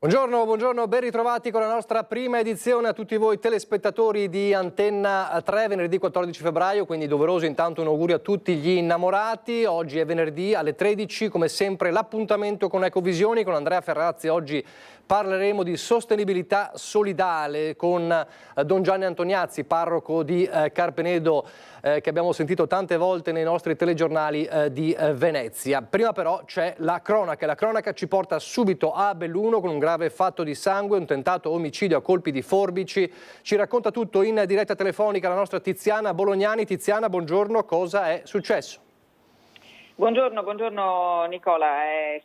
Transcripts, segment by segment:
Buongiorno, ben ritrovati con la nostra prima edizione a tutti voi telespettatori di Antenna 3, venerdì 14 febbraio, quindi doveroso intanto un augurio a tutti gli innamorati. Oggi è venerdì alle 13, come sempre l'appuntamento con Ecovisioni, con Andrea Ferrazzi. Oggi parleremo di sostenibilità solidale con Don Gianni Antoniazzi, parroco di Carpenedo, che abbiamo sentito tante volte nei nostri telegiornali di Venezia. Prima però c'è la cronaca. La cronaca ci porta subito a Belluno con un grave fatto di sangue, un tentato omicidio a colpi di forbici. Ci racconta tutto in diretta telefonica la nostra Tiziana Bolognani. Tiziana, buongiorno, cosa è successo? Buongiorno Nicola,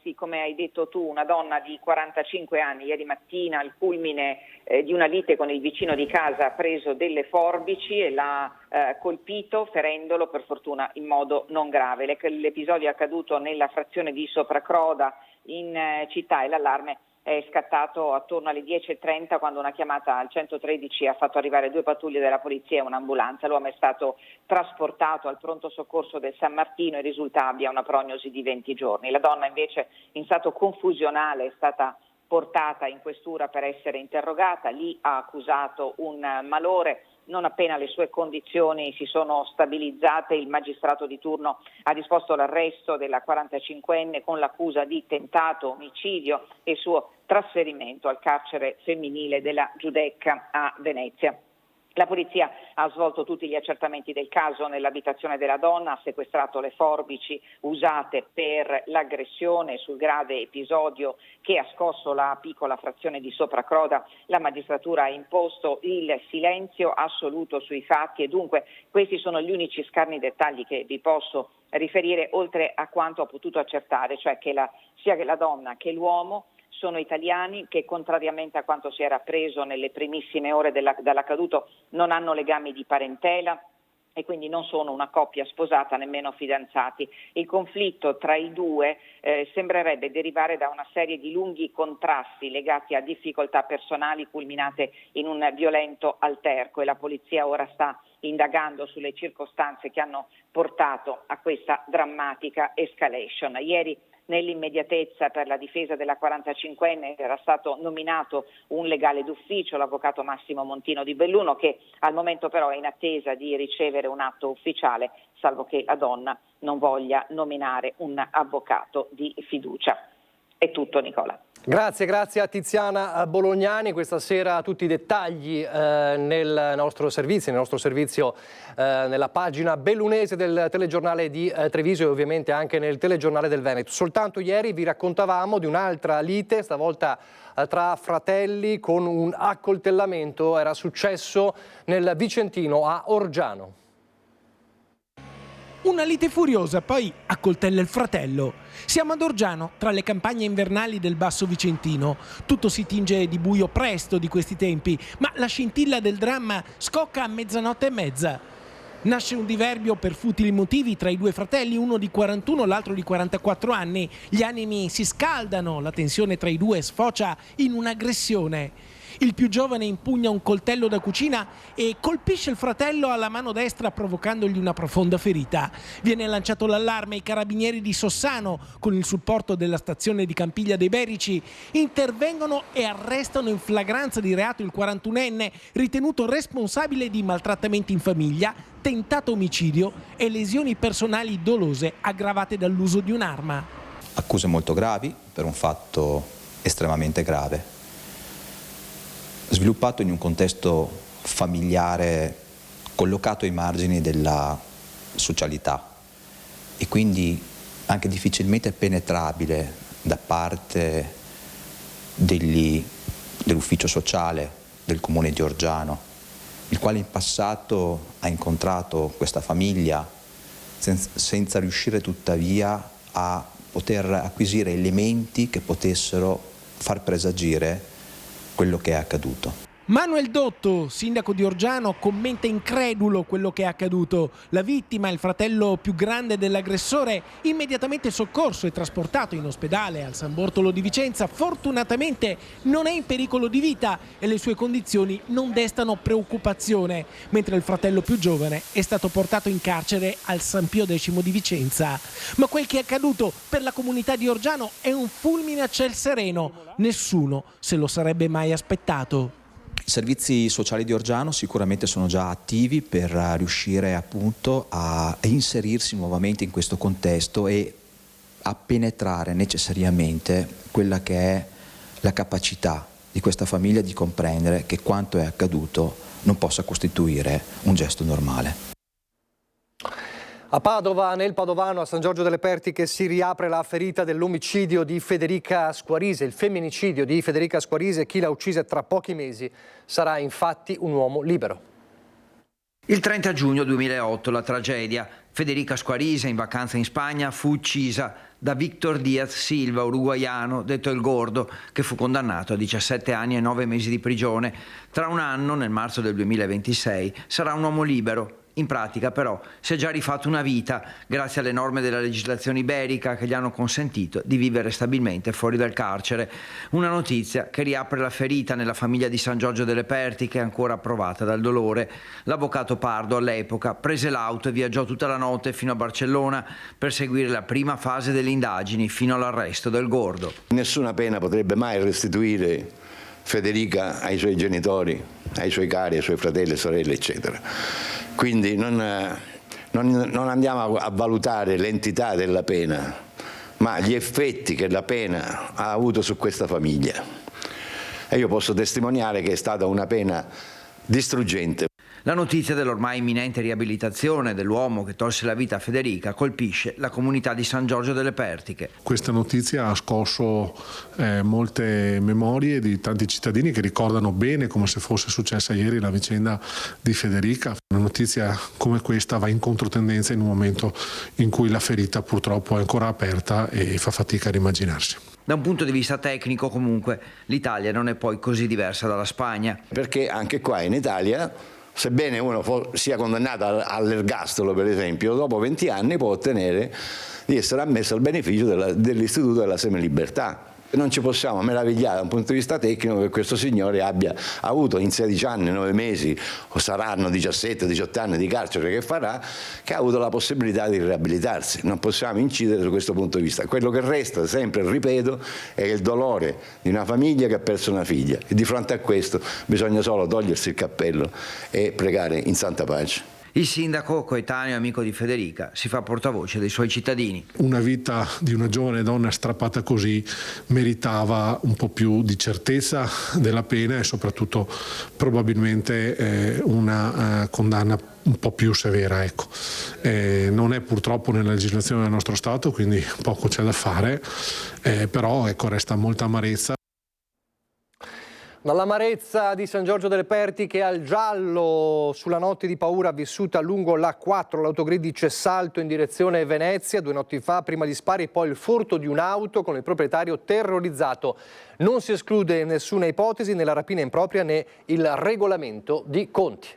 sì, come hai detto tu, una donna di 45 anni ieri mattina al culmine di una lite con il vicino di casa ha preso delle forbici e l'ha colpito ferendolo, per fortuna in modo non grave. L'episodio è accaduto nella frazione di Sopracroda in città e l'allarme è scattato attorno alle 10:30 quando una chiamata al 113 ha fatto arrivare 2 pattuglie della polizia e un'ambulanza. L'uomo è stato trasportato al pronto soccorso del San Martino e risulta abbia una prognosi di 20 giorni. La donna invece in stato confusionale è stata portata in questura per essere interrogata, lì ha accusato un malore. Non appena le sue condizioni si sono stabilizzate, il magistrato di turno ha disposto l'arresto della 45enne con l'accusa di tentato omicidio e il suo trasferimento al carcere femminile della Giudecca a Venezia. La polizia ha svolto tutti gli accertamenti del caso nell'abitazione della donna, ha sequestrato le forbici usate per l'aggressione. Sul grave episodio che ha scosso la piccola frazione di Sopracroda, la magistratura ha imposto il silenzio assoluto sui fatti e dunque questi sono gli unici scarni dettagli che vi posso riferire, oltre a quanto ho potuto accertare, cioè che sia che la donna che l'uomo sono italiani che, contrariamente a quanto si era appreso nelle primissime ore dall'accaduto, non hanno legami di parentela e quindi non sono una coppia sposata, nemmeno fidanzati. Il conflitto tra i due sembrerebbe derivare da una serie di lunghi contrasti legati a difficoltà personali culminate in un violento alterco e la polizia ora sta indagando sulle circostanze che hanno portato a questa drammatica escalation. Ieri, nell'immediatezza, per la difesa della 45enne era stato nominato un legale d'ufficio, l'avvocato Massimo Montino di Belluno, che al momento però è in attesa di ricevere un atto ufficiale, salvo che la donna non voglia nominare un avvocato di fiducia. È tutto, Nicola. Grazie a Tiziana Bolognani. Questa sera tutti i dettagli nel nostro servizio nella pagina bellunese del telegiornale di Treviso e ovviamente anche nel telegiornale del Veneto. Soltanto ieri vi raccontavamo di un'altra lite, stavolta tra fratelli con un accoltellamento. Era successo nel Vicentino a Orgiano. Una lite furiosa, poi accoltella il fratello. Siamo ad Orgiano, tra le campagne invernali del Basso Vicentino. Tutto si tinge di buio presto di questi tempi, ma la scintilla del dramma scocca a 00:30. Nasce un diverbio per futili motivi tra i due fratelli, uno di 41, l'altro di 44 anni. Gli animi si scaldano, la tensione tra i due sfocia in un'aggressione. Il più giovane impugna un coltello da cucina e colpisce il fratello alla mano destra provocandogli una profonda ferita. Viene lanciato l'allarme, i carabinieri di Sossano, con il supporto della stazione di Campiglia dei Berici, intervengono e arrestano in flagranza di reato il 41enne, ritenuto responsabile di maltrattamenti in famiglia, tentato omicidio e lesioni personali dolose aggravate dall'uso di un'arma. Accuse molto gravi per un fatto estremamente grave, sviluppato in un contesto familiare collocato ai margini della socialità e quindi anche difficilmente penetrabile da parte dell'ufficio sociale del comune di Orgiano, il quale in passato ha incontrato questa famiglia senza riuscire tuttavia a poter acquisire elementi che potessero far presagire quello che è accaduto. Manuel Dotto, sindaco di Orgiano, commenta incredulo quello che è accaduto. La vittima, il fratello più grande dell'aggressore, immediatamente soccorso e trasportato in ospedale al San Bortolo di Vicenza, fortunatamente non è in pericolo di vita e le sue condizioni non destano preoccupazione, mentre il fratello più giovane è stato portato in carcere al San Pio X di Vicenza. Ma quel che è accaduto per la comunità di Orgiano è un fulmine a ciel sereno. Nessuno se lo sarebbe mai aspettato. I servizi sociali di Orgiano sicuramente sono già attivi per riuscire appunto a inserirsi nuovamente in questo contesto e a penetrare necessariamente quella che è la capacità di questa famiglia di comprendere che quanto è accaduto non possa costituire un gesto normale. A Padova, nel Padovano, a San Giorgio delle Pertiche, si riapre la ferita dell'omicidio di Federica Squarise, il femminicidio di Federica Squarise. Chi l'ha uccisa tra pochi mesi sarà infatti un uomo libero. Il 30 giugno 2008 la tragedia. Federica Squarise, in vacanza in Spagna, fu uccisa da Víctor Díaz Silva, uruguaiano, detto il Gordo, che fu condannato a 17 anni e 9 mesi di prigione. Tra un anno, nel marzo del 2026, sarà un uomo libero. In pratica però si è già rifatto una vita grazie alle norme della legislazione iberica che gli hanno consentito di vivere stabilmente fuori dal carcere. Una notizia che riapre la ferita nella famiglia di San Giorgio delle Pertiche, ancora provata dal dolore. L'avvocato Pardo all'epoca prese l'auto e viaggiò tutta la notte fino a Barcellona per seguire la prima fase delle indagini fino all'arresto del Gordo. Nessuna pena potrebbe mai restituire Federica ai suoi genitori, ai suoi cari, ai suoi fratelli e sorelle, eccetera. Quindi non andiamo a valutare l'entità della pena, ma gli effetti che la pena ha avuto su questa famiglia. E io posso testimoniare che è stata una pena distruggente. La notizia dell'ormai imminente riabilitazione dell'uomo che tolse la vita a Federica colpisce la comunità di San Giorgio delle Pertiche. Questa notizia ha scosso molte memorie di tanti cittadini che ricordano bene, come se fosse successa ieri, la vicenda di Federica. Una notizia come questa va in controtendenza in un momento in cui la ferita purtroppo è ancora aperta e fa fatica ad immaginarsi. Da un punto di vista tecnico, comunque, l'Italia non è poi così diversa dalla Spagna. Perché anche qua in Italia, sebbene uno sia condannato all'ergastolo per esempio, dopo 20 anni può ottenere di essere ammesso al beneficio dell'istituto della semilibertà. Non ci possiamo meravigliare da un punto di vista tecnico che questo signore abbia avuto in 16 anni, 9 mesi, o saranno 17-18 anni di carcere che farà, che ha avuto la possibilità di riabilitarsi. Non possiamo incidere su questo punto di vista. Quello che resta, sempre ripeto, è il dolore di una famiglia che ha perso una figlia e di fronte a questo bisogna solo togliersi il cappello e pregare in santa pace. Il sindaco, coetaneo e amico di Federica, si fa portavoce dei suoi cittadini. Una vita di una giovane donna strappata così meritava un po' più di certezza della pena e soprattutto probabilmente una condanna un po' più severa. Ecco. Non è purtroppo nella legislazione del nostro Stato, quindi poco c'è da fare, però ecco, resta molta amarezza. Dall'amarezza di San Giorgio delle Pertiche al giallo sulla notte di paura vissuta lungo l'A4, l'autogrid di Cessalto in direzione Venezia 2 notti fa, prima gli spari e poi il furto di un'auto con il proprietario terrorizzato. Non si esclude nessuna ipotesi né la rapina impropria né il regolamento di conti.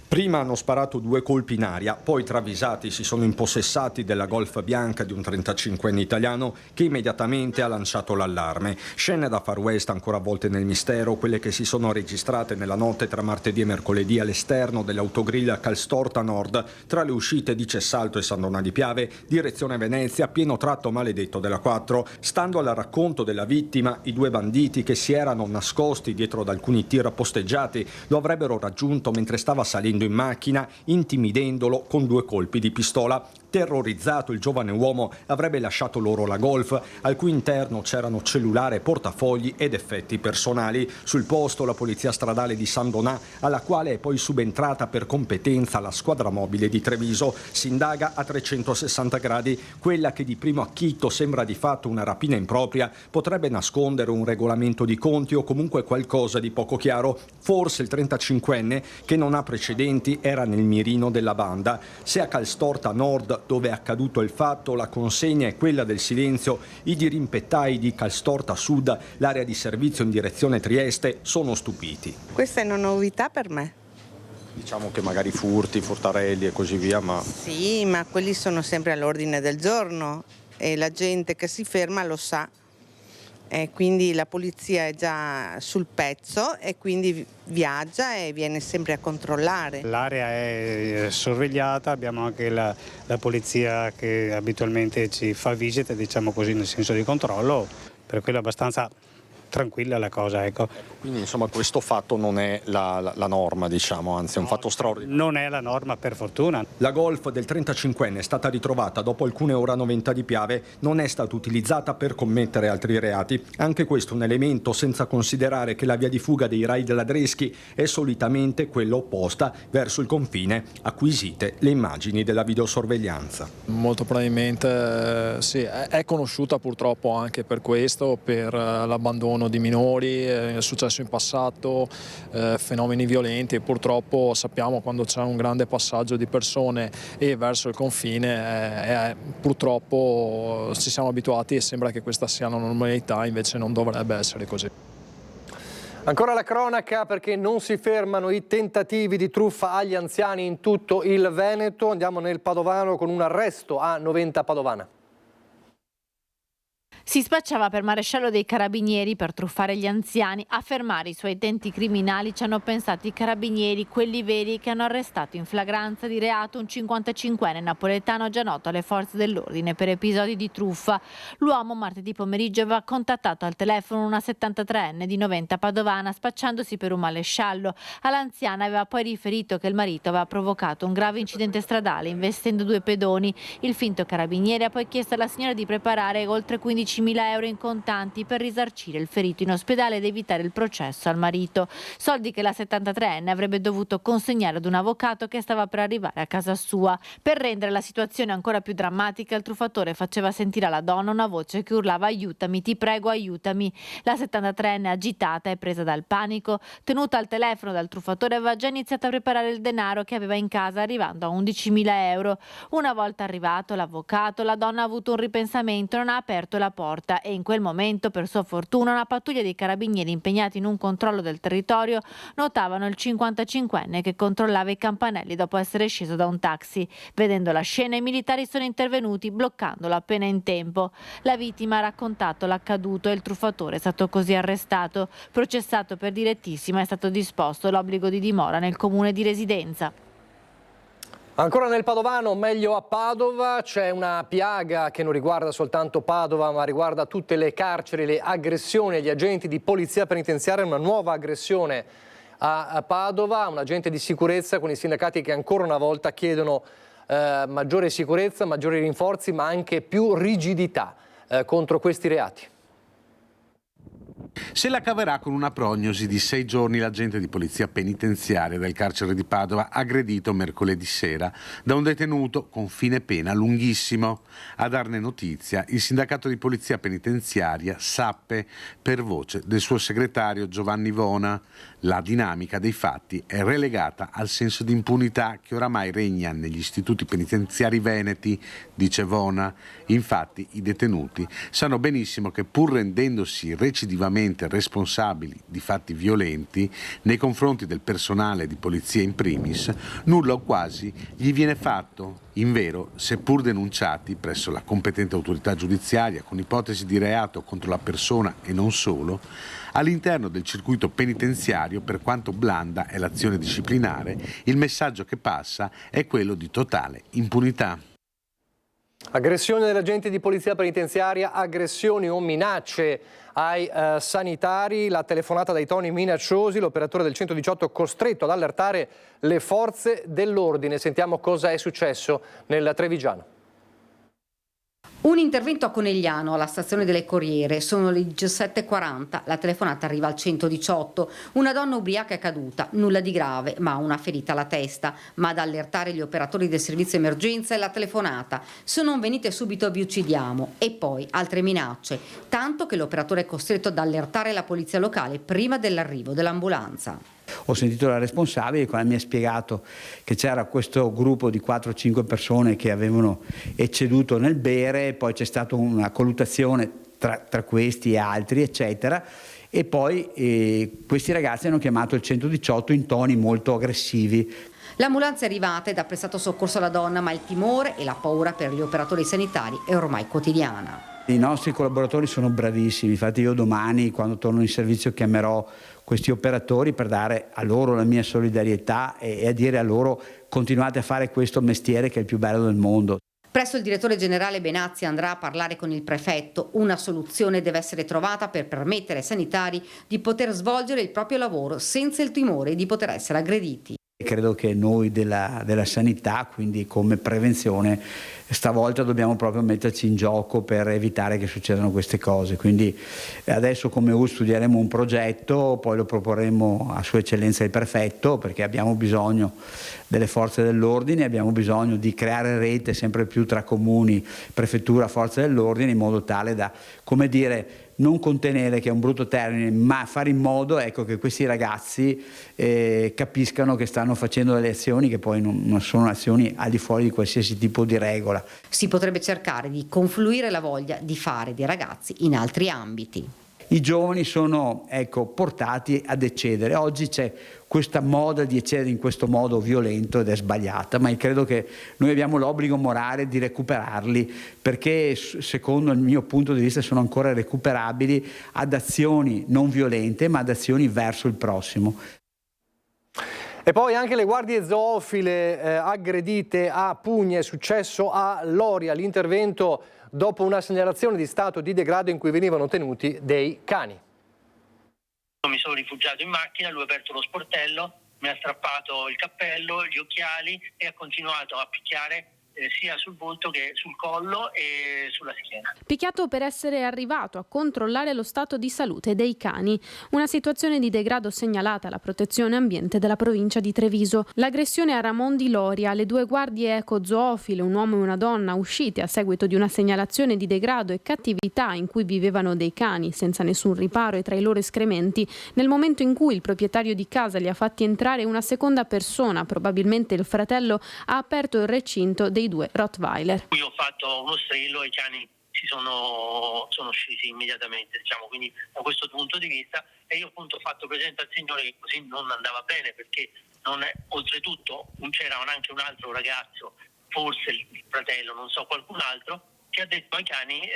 Prima hanno sparato 2 colpi in aria, poi travisati si sono impossessati della Golf bianca di un 35enne italiano che immediatamente ha lanciato l'allarme. Scene da Far West ancora avvolte nel mistero, quelle che si sono registrate nella notte tra martedì e mercoledì all'esterno dell'autogrill Calstorta Nord, tra le uscite di Cessalto e Sandona di Piave, direzione Venezia, pieno tratto maledetto della 4. Stando al racconto della vittima, i 2 banditi che si erano nascosti dietro ad alcuni tir posteggiati lo avrebbero raggiunto mentre stava salendo in macchina, intimidendolo con 2 colpi di pistola. Terrorizzato, il giovane uomo avrebbe lasciato loro la Golf, al cui interno c'erano cellulare, portafogli ed effetti personali. Sul posto la polizia stradale di San Donà, alla quale è poi subentrata per competenza la squadra mobile di Treviso. Si indaga a 360 gradi. Quella che di primo acchito sembra di fatto una rapina impropria potrebbe nascondere un regolamento di conti o comunque qualcosa di poco chiaro. Forse il 35enne, che non ha precedenti, era nel mirino della banda. Se a Calstorta Nord dove è accaduto il fatto, la consegna è quella del silenzio. I dirimpettai di Calstorta Sud, l'area di servizio in direzione Trieste, sono stupiti. Questa è una novità per me. Diciamo che magari furti, furtarelli e così via, ma... Sì, ma quelli sono sempre all'ordine del giorno e la gente che si ferma lo sa. E quindi la polizia è già sul pezzo e quindi viaggia e viene sempre a controllare. L'area è sorvegliata, abbiamo anche la polizia che abitualmente ci fa visite, diciamo così, nel senso di controllo, per quello è abbastanza tranquilla la cosa, ecco. Quindi insomma questo fatto non è la norma, diciamo, anzi è un fatto straordinario. Non è la norma, per fortuna. La Golf del 35enne è stata ritrovata dopo alcune ore 90 di Piave, non è stata utilizzata per commettere altri reati. Anche questo è un elemento, senza considerare che la via di fuga dei raid ladreschi è solitamente quella opposta, verso il confine, acquisite le immagini della videosorveglianza. Molto probabilmente sì, è conosciuta purtroppo anche per questo, per l'abbandono di minori, è successo in passato, fenomeni violenti, e purtroppo sappiamo quando c'è un grande passaggio di persone e verso il confine purtroppo ci siamo abituati e sembra che questa sia la normalità, invece non dovrebbe essere così. Ancora la cronaca, perché non si fermano i tentativi di truffa agli anziani in tutto il Veneto. Andiamo nel Padovano con un arresto a Noventa Padovana. Si spacciava per maresciallo dei carabinieri per truffare gli anziani. A fermare i suoi intenti criminali ci hanno pensato i carabinieri, quelli veri, che hanno arrestato in flagranza di reato un 55enne napoletano già noto alle forze dell'ordine per episodi di truffa. L'uomo martedì pomeriggio aveva contattato al telefono una 73enne di Noventa Padovana spacciandosi per un maresciallo. All'anziana aveva poi riferito che il marito aveva provocato un grave incidente stradale investendo 2 pedoni. Il finto carabiniere ha poi chiesto alla signora di preparare oltre 15.000 euro in contanti per risarcire il ferito in ospedale ed evitare il processo al marito. Soldi che la 73enne avrebbe dovuto consegnare ad un avvocato che stava per arrivare a casa sua. Per rendere la situazione ancora più drammatica, il truffatore faceva sentire alla donna una voce che urlava "aiutami, ti prego, aiutami". La 73enne, agitata e presa dal panico, tenuta al telefono dal truffatore, aveva già iniziato a preparare il denaro che aveva in casa, arrivando a 11.000 euro. Una volta arrivato l'avvocato, la donna ha avuto un ripensamento, non ha aperto la porta e in quel momento, per sua fortuna, una pattuglia dei carabinieri impegnati in un controllo del territorio notavano il 55enne che controllava i campanelli dopo essere sceso da un taxi. Vedendo la scena, i militari sono intervenuti bloccandolo appena in tempo. La vittima ha raccontato l'accaduto e il truffatore è stato così arrestato. Processato per direttissima, è stato disposto l'obbligo di dimora nel comune di residenza. Ancora nel Padovano, meglio a Padova, c'è una piaga che non riguarda soltanto Padova ma riguarda tutte le carceri, le aggressioni agli agenti di polizia penitenziaria, una nuova aggressione a Padova, un agente di sicurezza con i sindacati che ancora una volta chiedono maggiore sicurezza, maggiori rinforzi ma anche più rigidità contro questi reati. Se la caverà con una prognosi di 6 giorni l'agente di polizia penitenziaria del carcere di Padova, aggredito mercoledì sera da un detenuto con fine pena lunghissimo. A darne notizia il sindacato di polizia penitenziaria Sappe, per voce del suo segretario Giovanni Vona. La dinamica dei fatti è relegata al senso di impunità che oramai regna negli istituti penitenziari veneti, dice Vona. Infatti i detenuti sanno benissimo che pur rendendosi recidivamente responsabili di fatti violenti nei confronti del personale di polizia in primis, nulla o quasi gli viene fatto. Invero, seppur denunciati presso la competente autorità giudiziaria con ipotesi di reato contro la persona e non solo, all'interno del circuito penitenziario, per quanto blanda è l'azione disciplinare, il messaggio che passa è quello di totale impunità. Aggressioni degli agenti di polizia penitenziaria, aggressioni o minacce ai sanitari, la telefonata dai toni minacciosi, l'operatore del 118 costretto ad allertare le forze dell'ordine. Sentiamo cosa è successo nel Trevigiano. Un intervento a Conegliano, alla stazione delle Corriere, sono le 17:40, la telefonata arriva al 118, una donna ubriaca è caduta, nulla di grave ma una ferita alla testa, ma ad allertare gli operatori del servizio emergenza è la telefonata, se non venite subito vi uccidiamo, e poi altre minacce, tanto che l'operatore è costretto ad allertare la polizia locale prima dell'arrivo dell'ambulanza. Ho sentito la responsabile, quando mi ha spiegato che c'era questo gruppo di 4-5 persone che avevano ecceduto nel bere, poi c'è stata una colluttazione tra questi e altri, eccetera, e poi questi ragazzi hanno chiamato il 118 in toni molto aggressivi. L'ambulanza è arrivata ed ha prestato soccorso alla donna, ma il timore e la paura per gli operatori sanitari è ormai quotidiana. I nostri collaboratori sono bravissimi, infatti io domani quando torno in servizio chiamerò questi operatori per dare a loro la mia solidarietà e a dire a loro: continuate a fare questo mestiere che è il più bello del mondo. Presto il direttore generale Benazzi andrà a parlare con il prefetto. Una soluzione deve essere trovata per permettere ai sanitari di poter svolgere il proprio lavoro senza il timore di poter essere aggrediti. Credo che noi della sanità, quindi come prevenzione, stavolta dobbiamo proprio metterci in gioco per evitare che succedano queste cose. Quindi adesso come U studieremo un progetto, poi lo proporremo a Sua Eccellenza il Prefetto, perché abbiamo bisogno delle forze dell'ordine, abbiamo bisogno di creare rete sempre più tra comuni, prefettura, forze dell'ordine, in modo tale da, come dire, non contenere, che è un brutto termine, ma fare in modo, ecco, che questi ragazzi capiscano che stanno facendo delle azioni che poi non sono azioni al di fuori di qualsiasi tipo di regola. Si potrebbe cercare di confluire la voglia di fare dei ragazzi in altri ambiti. I giovani sono, ecco, portati ad eccedere. Oggi c'è questa moda di eccedere in questo modo violento ed è sbagliata, ma io credo che noi abbiamo l'obbligo morale di recuperarli, perché secondo il mio punto di vista sono ancora recuperabili ad azioni non violente, ma ad azioni verso il prossimo. E poi anche le guardie zoofile aggredite a pugni. È successo a Loria, l'intervento dopo una segnalazione di stato di degrado in cui venivano tenuti dei cani. Mi sono rifugiato in macchina, lui ha aperto lo sportello, mi ha strappato il cappello, gli occhiali e ha continuato a picchiare sia sul volto che sul collo e sulla schiena. Picchiato per essere arrivato a controllare lo stato di salute dei cani. Una situazione di degrado segnalata alla protezione ambiente della provincia di Treviso. L'aggressione a Ramon di Loria, le due guardie ecozoofile, un uomo e una donna, uscite a seguito di una segnalazione di degrado e cattività in cui vivevano dei cani senza nessun riparo e tra i loro escrementi, nel momento in cui il proprietario di casa li ha fatti entrare una seconda persona, probabilmente il fratello, ha aperto il recinto dei due Rottweiler. Io ho fatto uno strillo e i cani sono scesi immediatamente, diciamo, quindi da questo punto di vista, e io appunto ho fatto presente al signore che così non andava bene, perché oltretutto c'era anche un altro ragazzo, forse il fratello, non so, qualcun altro, che ha detto ai cani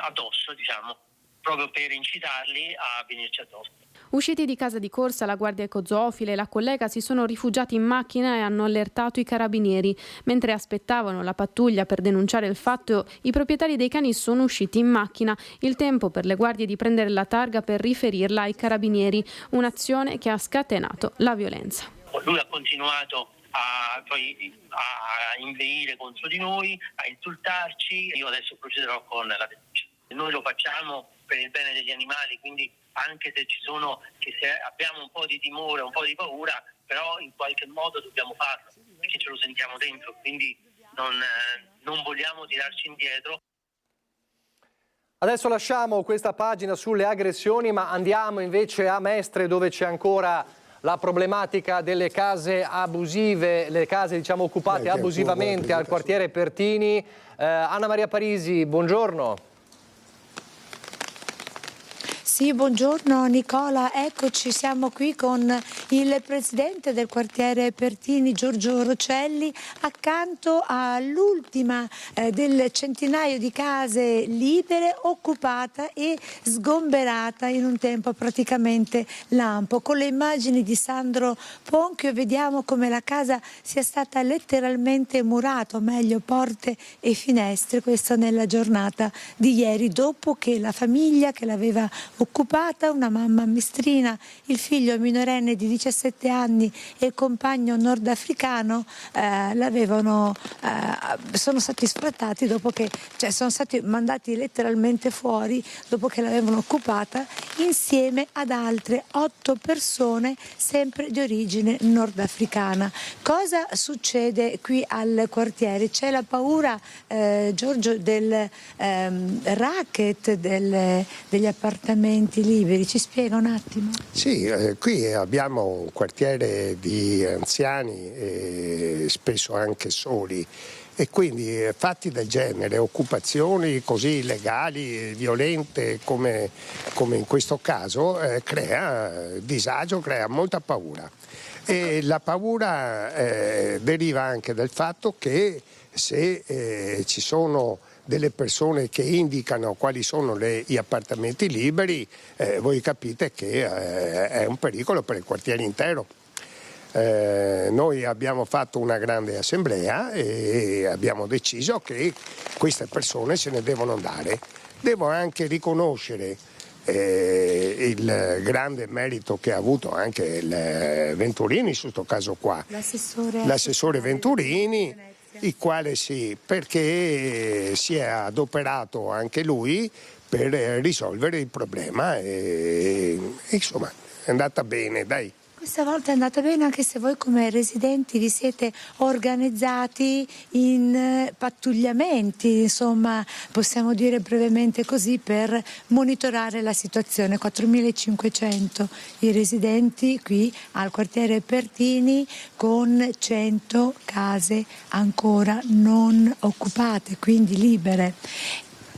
addosso, diciamo, proprio per incitarli a venirci addosso. Usciti di casa di corsa, la guardia ecozoofile e la collega si sono rifugiati in macchina e hanno allertato i carabinieri. Mentre aspettavano la pattuglia per denunciare il fatto, i proprietari dei cani sono usciti in macchina. Il tempo per le guardie di prendere la targa per riferirla ai carabinieri. Un'azione che ha scatenato la violenza. Lui ha continuato a inveire contro di noi, a insultarci. Io adesso procederò con la denuncia. Noi lo facciamo per il bene degli animali, quindi anche se se abbiamo un po' di timore, un po' di paura, però in qualche modo dobbiamo farlo, perché ce lo sentiamo dentro, quindi non vogliamo tirarci indietro. Adesso lasciamo questa pagina sulle aggressioni, ma andiamo invece a Mestre, dove c'è ancora la problematica delle case abusive, le case, diciamo, occupate abusivamente al quartiere Pertini. Anna Maria Parisi, buongiorno. Sì, buongiorno Nicola, eccoci, siamo qui con il presidente del quartiere Pertini, Giorgio Rocelli, accanto all'ultima del centinaio di case libere, occupata e sgomberata in un tempo praticamente lampo. Con le immagini di Sandro Ponchio vediamo come la casa sia stata letteralmente murata, o meglio porte e finestre, questo nella giornata di ieri, dopo che la famiglia che l'aveva occupata, una mamma mestrina, il figlio minorenne di 17 anni e il compagno nordafricano sono stati sfrattati dopo che, sono stati mandati letteralmente fuori dopo che l'avevano occupata, insieme ad altre 8 persone sempre di origine nordafricana. Cosa succede qui al quartiere? C'è la paura, Giorgio, del racket degli appartamenti appartamenti liberi. Ci spiega un attimo? Sì, qui abbiamo un quartiere di anziani, spesso anche soli, e quindi fatti del genere, occupazioni così illegali, violente come in questo caso, crea disagio, crea molta paura. E la paura deriva anche dal fatto che se ci sono delle persone che indicano quali sono gli appartamenti liberi, voi capite che è un pericolo per il quartiere intero. Noi abbiamo fatto una grande assemblea e abbiamo deciso che queste persone se ne devono andare. Devo anche riconoscere il grande merito che ha avuto anche il Venturini su questo caso qua, l'assessore Venturini, il quale perché si è adoperato anche lui per risolvere il problema e insomma è andata bene, dai. Questa volta è andata bene, anche se voi come residenti vi siete organizzati in pattugliamenti, insomma possiamo dire brevemente così, per monitorare la situazione. 4.500 i residenti qui al quartiere Pertini, con 100 case ancora non occupate, quindi libere.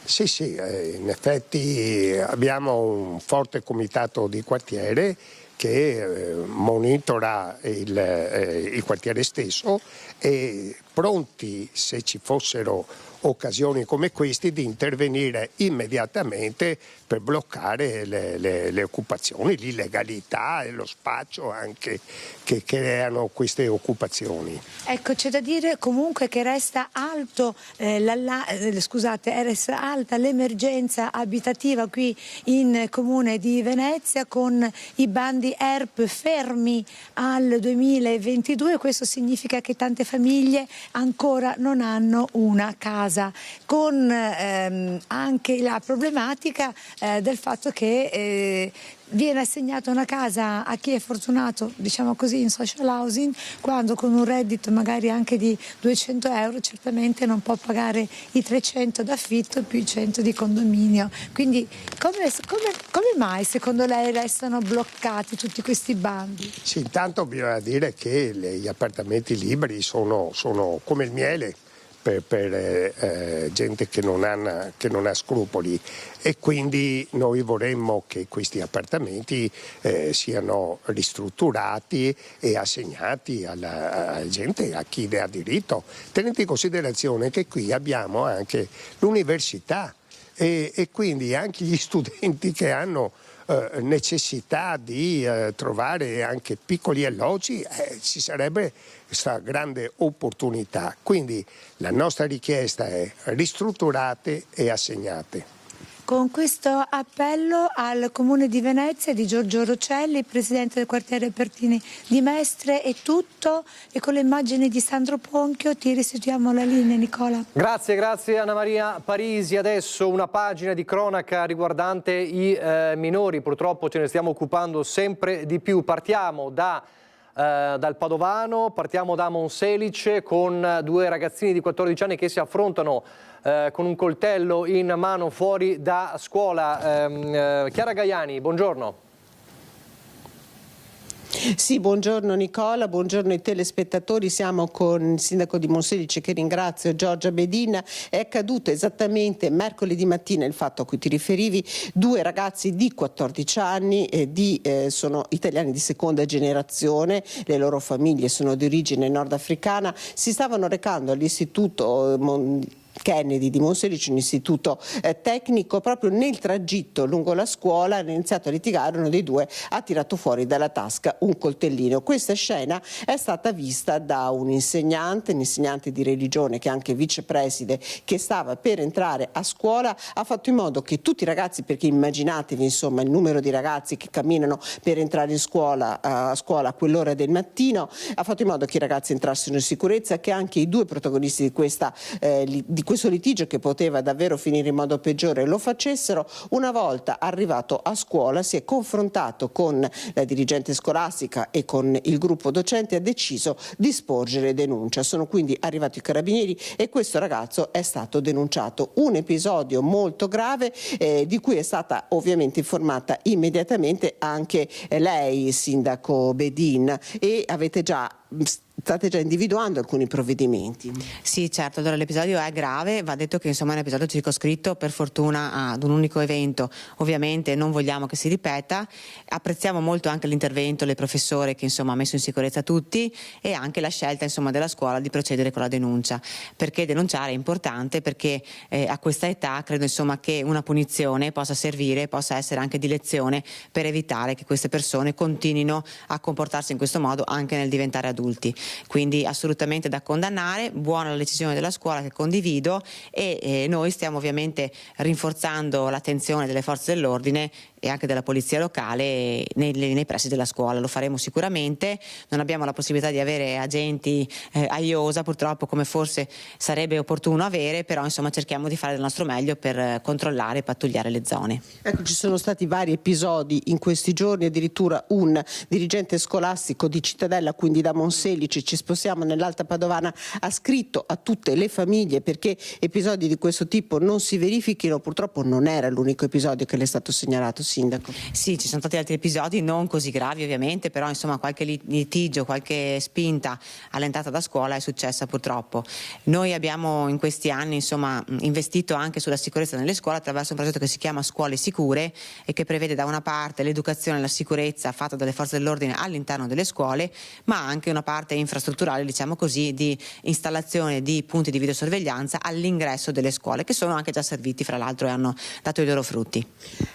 Sì, in effetti abbiamo un forte comitato di quartiere che monitora il quartiere stesso e pronti, se ci fossero occasioni come queste, di intervenire immediatamente per bloccare le occupazioni, l'illegalità e lo spaccio anche che creano queste occupazioni. Ecco, c'è da dire comunque che resta resta alta l'emergenza abitativa qui in Comune di Venezia, con i bandi ERP fermi al 2022. Questo significa che tante famiglie ancora non hanno una casa, con anche la problematica del fatto che viene assegnata una casa a chi è fortunato, diciamo così, in social housing, quando con un reddito magari anche di 200 euro certamente non può pagare i 300 d'affitto più i 100 di condominio. Quindi come mai secondo lei restano bloccati tutti questi bandi? Sì, intanto bisogna dire che gli appartamenti liberi sono come il miele per gente che non ha scrupoli, e quindi noi vorremmo che questi appartamenti siano ristrutturati e assegnati alla gente, a chi ne ha diritto, tenendo in considerazione che qui abbiamo anche l'università e quindi anche gli studenti che hanno necessità di trovare anche piccoli alloggi, ci sarebbe questa grande opportunità. Quindi la nostra richiesta è ristrutturate e assegnate. Con questo appello al Comune di Venezia di Giorgio Rocelli, presidente del quartiere Pertini di Mestre, è tutto, e con le immagini di Sandro Ponchio ti restituiamo la linea, Nicola. Grazie Anna Maria Parisi. Adesso una pagina di cronaca riguardante i minori, purtroppo ce ne stiamo occupando sempre di più. Partiamo dal Padovano, partiamo da Monselice, con due ragazzini di 14 anni che si affrontano con un coltello in mano fuori da scuola. Chiara Gaiani, buongiorno. Sì, buongiorno Nicola, buongiorno ai telespettatori. Siamo con il sindaco di Monselice, che ringrazio, Giorgia Bedin. È accaduto esattamente mercoledì mattina il fatto a cui ti riferivi. Due ragazzi di 14 anni sono italiani di seconda generazione, le loro famiglie sono di origine nordafricana, si stavano recando all'istituto Kennedy di Monselice, un istituto tecnico. Proprio nel tragitto lungo la scuola hanno iniziato a litigare, uno dei due ha tirato fuori dalla tasca un coltellino. Questa scena è stata vista da un insegnante di religione, che è anche vicepreside, che stava per entrare a scuola. Ha fatto in modo che tutti i ragazzi, perché immaginatevi insomma il numero di ragazzi che camminano per entrare in scuola, a scuola a quell'ora del mattino, ha fatto in modo che i ragazzi entrassero in sicurezza, che anche i due protagonisti di questo litigio che poteva davvero finire in modo peggiore lo facessero. Una volta arrivato a scuola si è confrontato con la dirigente scolastica e con il gruppo docente e ha deciso di sporgere denuncia. Sono quindi arrivati i carabinieri e questo ragazzo è stato denunciato. Un episodio molto grave di cui è stata ovviamente informata immediatamente anche lei, sindaco Bedin, e state già individuando alcuni provvedimenti. Sì, certo, allora l'episodio è grave, va detto che insomma è un episodio circoscritto per fortuna ad un unico evento, ovviamente non vogliamo che si ripeta, apprezziamo molto anche l'intervento del professore che insomma ha messo in sicurezza tutti e anche la scelta insomma della scuola di procedere con la denuncia, perché denunciare è importante, perché a questa età credo insomma che una punizione possa servire, possa essere anche di lezione per evitare che queste persone continuino a comportarsi in questo modo anche nel diventare adulti. Quindi assolutamente da condannare, buona la decisione della scuola che condivido e noi stiamo ovviamente rinforzando l'attenzione delle forze dell'ordine e anche della polizia locale nei pressi della scuola. Lo faremo sicuramente, non abbiamo la possibilità di avere agenti a iosa purtroppo come forse sarebbe opportuno avere, però insomma cerchiamo di fare del nostro meglio per controllare e pattugliare le zone. Ecco, ci sono stati vari episodi in questi giorni, addirittura un dirigente scolastico di Cittadella, quindi da Monselice, ci spostiamo nell'Alta Padovana, ha scritto a tutte le famiglie perché episodi di questo tipo non si verifichino. Purtroppo non era l'unico episodio che le è stato segnalato, sindaco. Sì, ci sono stati altri episodi non così gravi ovviamente, però insomma qualche litigio, qualche spinta all'entrata da scuola è successa purtroppo. Noi abbiamo in questi anni insomma investito anche sulla sicurezza nelle scuole attraverso un progetto che si chiama Scuole Sicure e che prevede da una parte l'educazione e la sicurezza fatta dalle forze dell'ordine all'interno delle scuole, ma anche una parte infrastrutturale, diciamo così, di installazione di punti di videosorveglianza all'ingresso delle scuole, che sono anche già serviti fra l'altro e hanno dato i loro frutti.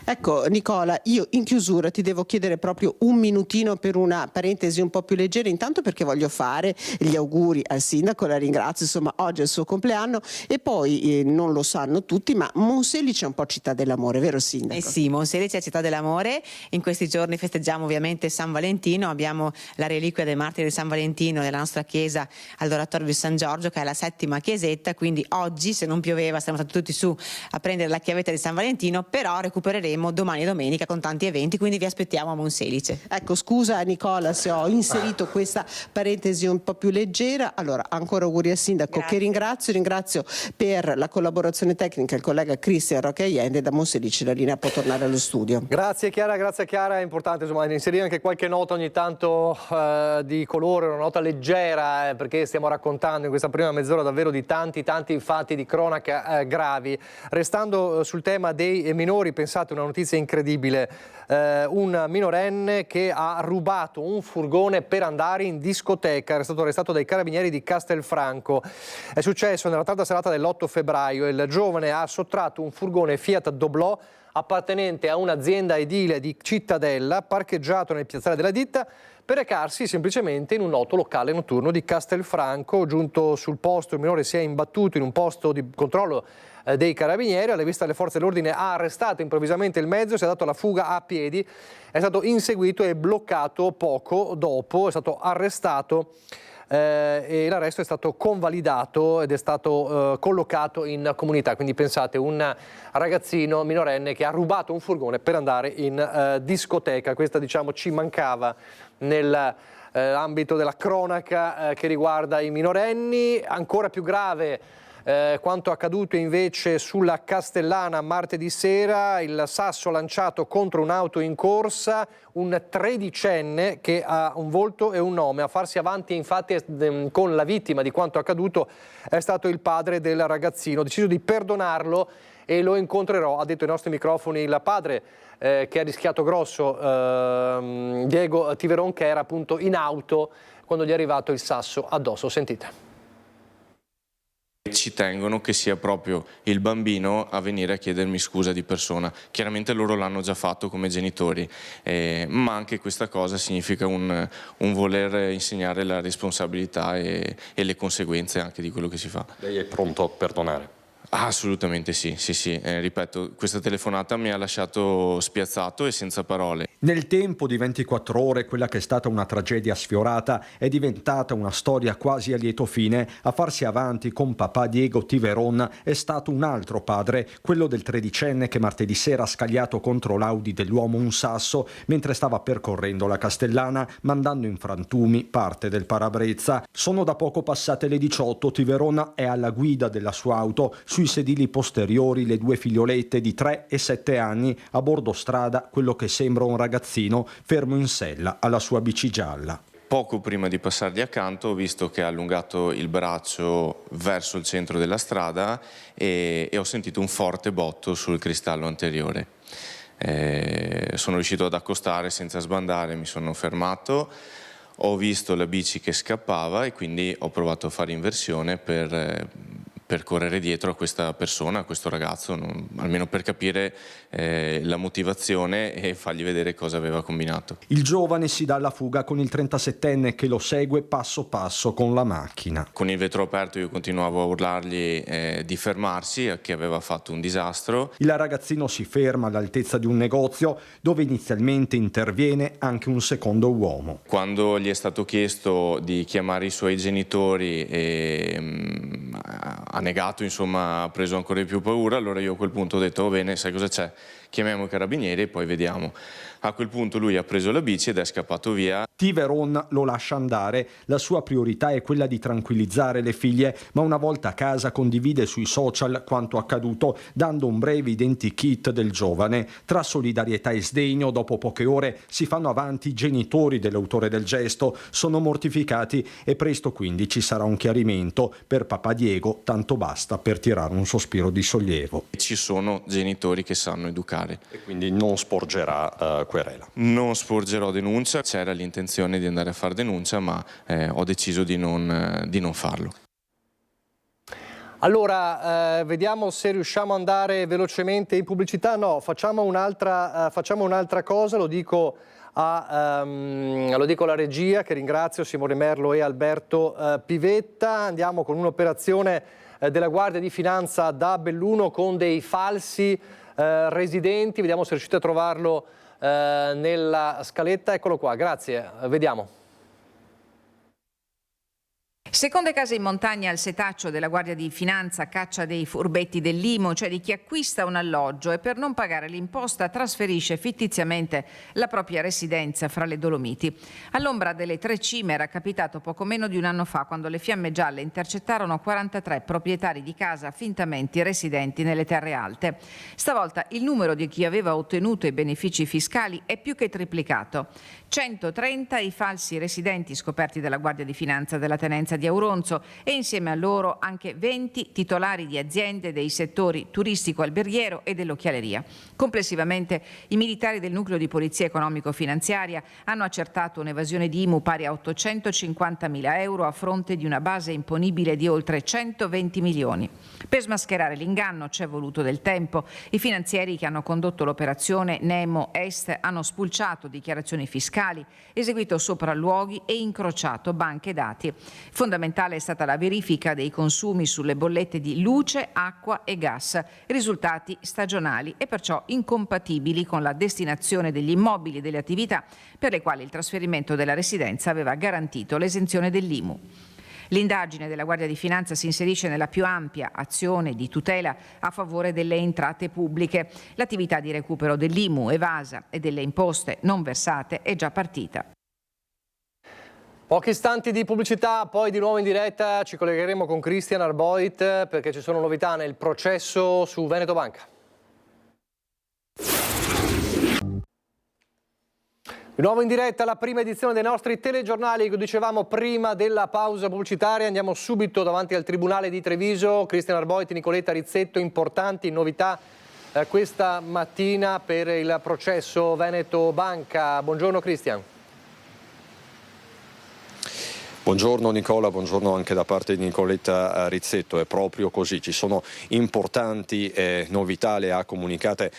Ecco Nicola, io in chiusura ti devo chiedere proprio un minutino per una parentesi un po' più leggera, intanto perché voglio fare gli auguri al sindaco, la ringrazio, insomma oggi è il suo compleanno e poi non lo sanno tutti, ma Monselice è un po' città dell'amore, vero sindaco? Sì, Monselice è città dell'amore, in questi giorni festeggiamo ovviamente San Valentino, abbiamo la reliquia dei martiri di San Valentino nella nostra chiesa all'oratorio di San Giorgio, che è la 7ª chiesetta, quindi oggi se non pioveva saremmo stati tutti su a prendere la chiavetta di San Valentino, però recupereremo domani e domenica con tanti eventi, quindi vi aspettiamo a Monselice. Ecco, scusa Nicola se ho inserito questa parentesi un po' più leggera. Allora, ancora auguri al sindaco. Grazie. Che ringrazio per la collaborazione tecnica il collega Cristian Roque Allende. Da Monselice la linea può tornare allo studio. Grazie Chiara, è importante insomma inserire anche qualche nota ogni tanto di colore, una nota leggera, perché stiamo raccontando in questa prima mezz'ora davvero di tanti fatti di cronaca gravi. Restando sul tema dei minori, pensate una notizia incredibile, un minorenne che ha rubato un furgone per andare in discoteca, è stato arrestato dai carabinieri di Castelfranco. È successo nella tarda serata dell'8 febbraio, il giovane ha sottratto un furgone Fiat Doblò appartenente a un'azienda edile di Cittadella, parcheggiato nel piazzale della ditta, per recarsi semplicemente in un noto locale notturno di Castelfranco. Giunto sul posto, il minore si è imbattuto in un posto di controllo dei carabinieri. Alla vista delle forze dell'ordine ha arrestato improvvisamente il mezzo, si è dato alla fuga a piedi, è stato inseguito e bloccato poco dopo, è stato arrestato e l'arresto è stato convalidato ed è stato collocato in comunità. Quindi pensate, un ragazzino minorenne che ha rubato un furgone per andare in discoteca. Questa diciamo ci mancava nell'ambito della cronaca che riguarda i minorenni. Ancora più grave quanto accaduto invece sulla Castellana martedì sera, il sasso lanciato contro un'auto in corsa, un tredicenne che ha un volto e un nome. A farsi avanti infatti con la vittima di quanto accaduto è stato il padre del ragazzino. Ho deciso di perdonarlo e lo incontrerò, ha detto ai nostri microfoni il padre che ha rischiato grosso, Diego Tiveron, che era appunto in auto quando gli è arrivato il sasso addosso. Sentite. Ci tengono che sia proprio il bambino a venire a chiedermi scusa di persona. Chiaramente loro l'hanno già fatto come genitori, ma anche questa cosa significa un voler insegnare la responsabilità e le conseguenze anche di quello che si fa. Lei è pronto a perdonare? Assolutamente sì. Ripeto, questa telefonata mi ha lasciato spiazzato e senza parole. Nel tempo di 24 ore quella che è stata una tragedia sfiorata è diventata una storia quasi a lieto fine. A farsi avanti con papà Diego Tiveron è stato un altro padre, quello del 13enne che martedì sera ha scagliato contro l'Audi dell'uomo un sasso mentre stava percorrendo la Castellana, mandando in frantumi parte del parabrezza. Sono da poco passate le 18, Tiveron è alla guida della sua auto, sui sedili posteriori le 2 figliolette di 3 e 7 anni, a bordo strada quello che sembra un ragazzino fermo in sella alla sua bici gialla. Poco prima di passargli accanto ho visto che ha allungato il braccio verso il centro della strada e ho sentito un forte botto sul cristallo anteriore. Sono riuscito ad accostare senza sbandare, mi sono fermato, ho visto la bici che scappava e quindi ho provato a fare inversione per correre dietro a questa persona, a questo ragazzo, almeno per capire la motivazione e fargli vedere cosa aveva combinato. Il giovane si dà alla fuga con il 37enne che lo segue passo passo con la macchina. Con il vetro aperto io continuavo a urlargli di fermarsi, che aveva fatto un disastro. Il ragazzino si ferma all'altezza di un negozio dove inizialmente interviene anche un secondo uomo. Quando gli è stato chiesto di chiamare i suoi genitori ha negato, insomma, ha preso ancora di più paura, allora io a quel punto ho detto va bene, sai cosa c'è? Chiamiamo i carabinieri e poi vediamo. A quel punto lui ha preso la bici ed è scappato via. Tiveron lo lascia andare, la sua priorità è quella di tranquillizzare le figlie, ma una volta a casa condivide sui social quanto accaduto, dando un breve identikit del giovane. Tra solidarietà e sdegno, dopo poche ore si fanno avanti i genitori dell'autore del gesto, sono mortificati e presto quindi ci sarà un chiarimento. Per papà Diego tanto basta per tirare un sospiro di sollievo. Ci sono genitori che sanno educare. E quindi non sporgerà querela? Non sporgerò denuncia, c'era l'intenzione di andare a fare denuncia, ma ho deciso di non farlo. Allora, vediamo se riusciamo ad andare velocemente in pubblicità. No, facciamo un'altra cosa, lo dico alla regia, che ringrazio, Simone Merlo e Alberto Pivetta. Andiamo con un'operazione della Guardia di Finanza da Belluno con dei falsi residenti. Vediamo se riuscite a trovarlo nella scaletta. Eccolo qua, grazie, vediamo. Seconde case in montagna al setaccio della Guardia di Finanza caccia dei furbetti dell'IMU, cioè di chi acquista un alloggio e per non pagare l'imposta trasferisce fittiziamente la propria residenza fra le Dolomiti. All'ombra delle Tre Cime era capitato poco meno di un anno fa, quando le fiamme gialle intercettarono 43 proprietari di casa fintamente residenti nelle terre alte. Stavolta il numero di chi aveva ottenuto i benefici fiscali è più che triplicato. 130 i falsi residenti scoperti dalla Guardia di Finanza della Tenenza di Auronzo e insieme a loro anche 20 titolari di aziende dei settori turistico-alberghiero e dell'occhialeria. Complessivamente i militari del nucleo di polizia economico-finanziaria hanno accertato un'evasione di IMU pari a 850.000 euro a fronte di una base imponibile di oltre 120 milioni. Per smascherare l'inganno c'è voluto del tempo. I finanzieri che hanno condotto l'operazione Nemo Est hanno spulciato dichiarazioni fiscali, eseguito sopralluoghi e incrociato banche dati. Fondamentale è stata la verifica dei consumi sulle bollette di luce, acqua e gas, risultati stagionali e perciò incompatibili con la destinazione degli immobili e delle attività per le quali il trasferimento della residenza aveva garantito l'esenzione dell'IMU. L'indagine della Guardia di Finanza si inserisce nella più ampia azione di tutela a favore delle entrate pubbliche. L'attività di recupero dell'IMU evasa e delle imposte non versate è già partita. Pochi istanti di pubblicità, poi di nuovo in diretta ci collegheremo con Christian Arboit perché ci sono novità nel processo su Veneto Banca. Di nuovo in diretta la prima edizione dei nostri telegiornali, che dicevamo prima della pausa pubblicitaria. Andiamo subito davanti al Tribunale di Treviso. Christian Arboit, Nicoletta Rizzetto, importanti novità questa mattina per il processo Veneto Banca. Buongiorno Christian. Buongiorno Nicola, buongiorno anche da parte di Nicoletta Rizzetto. È proprio così, ci sono importanti novità, le ha comunicate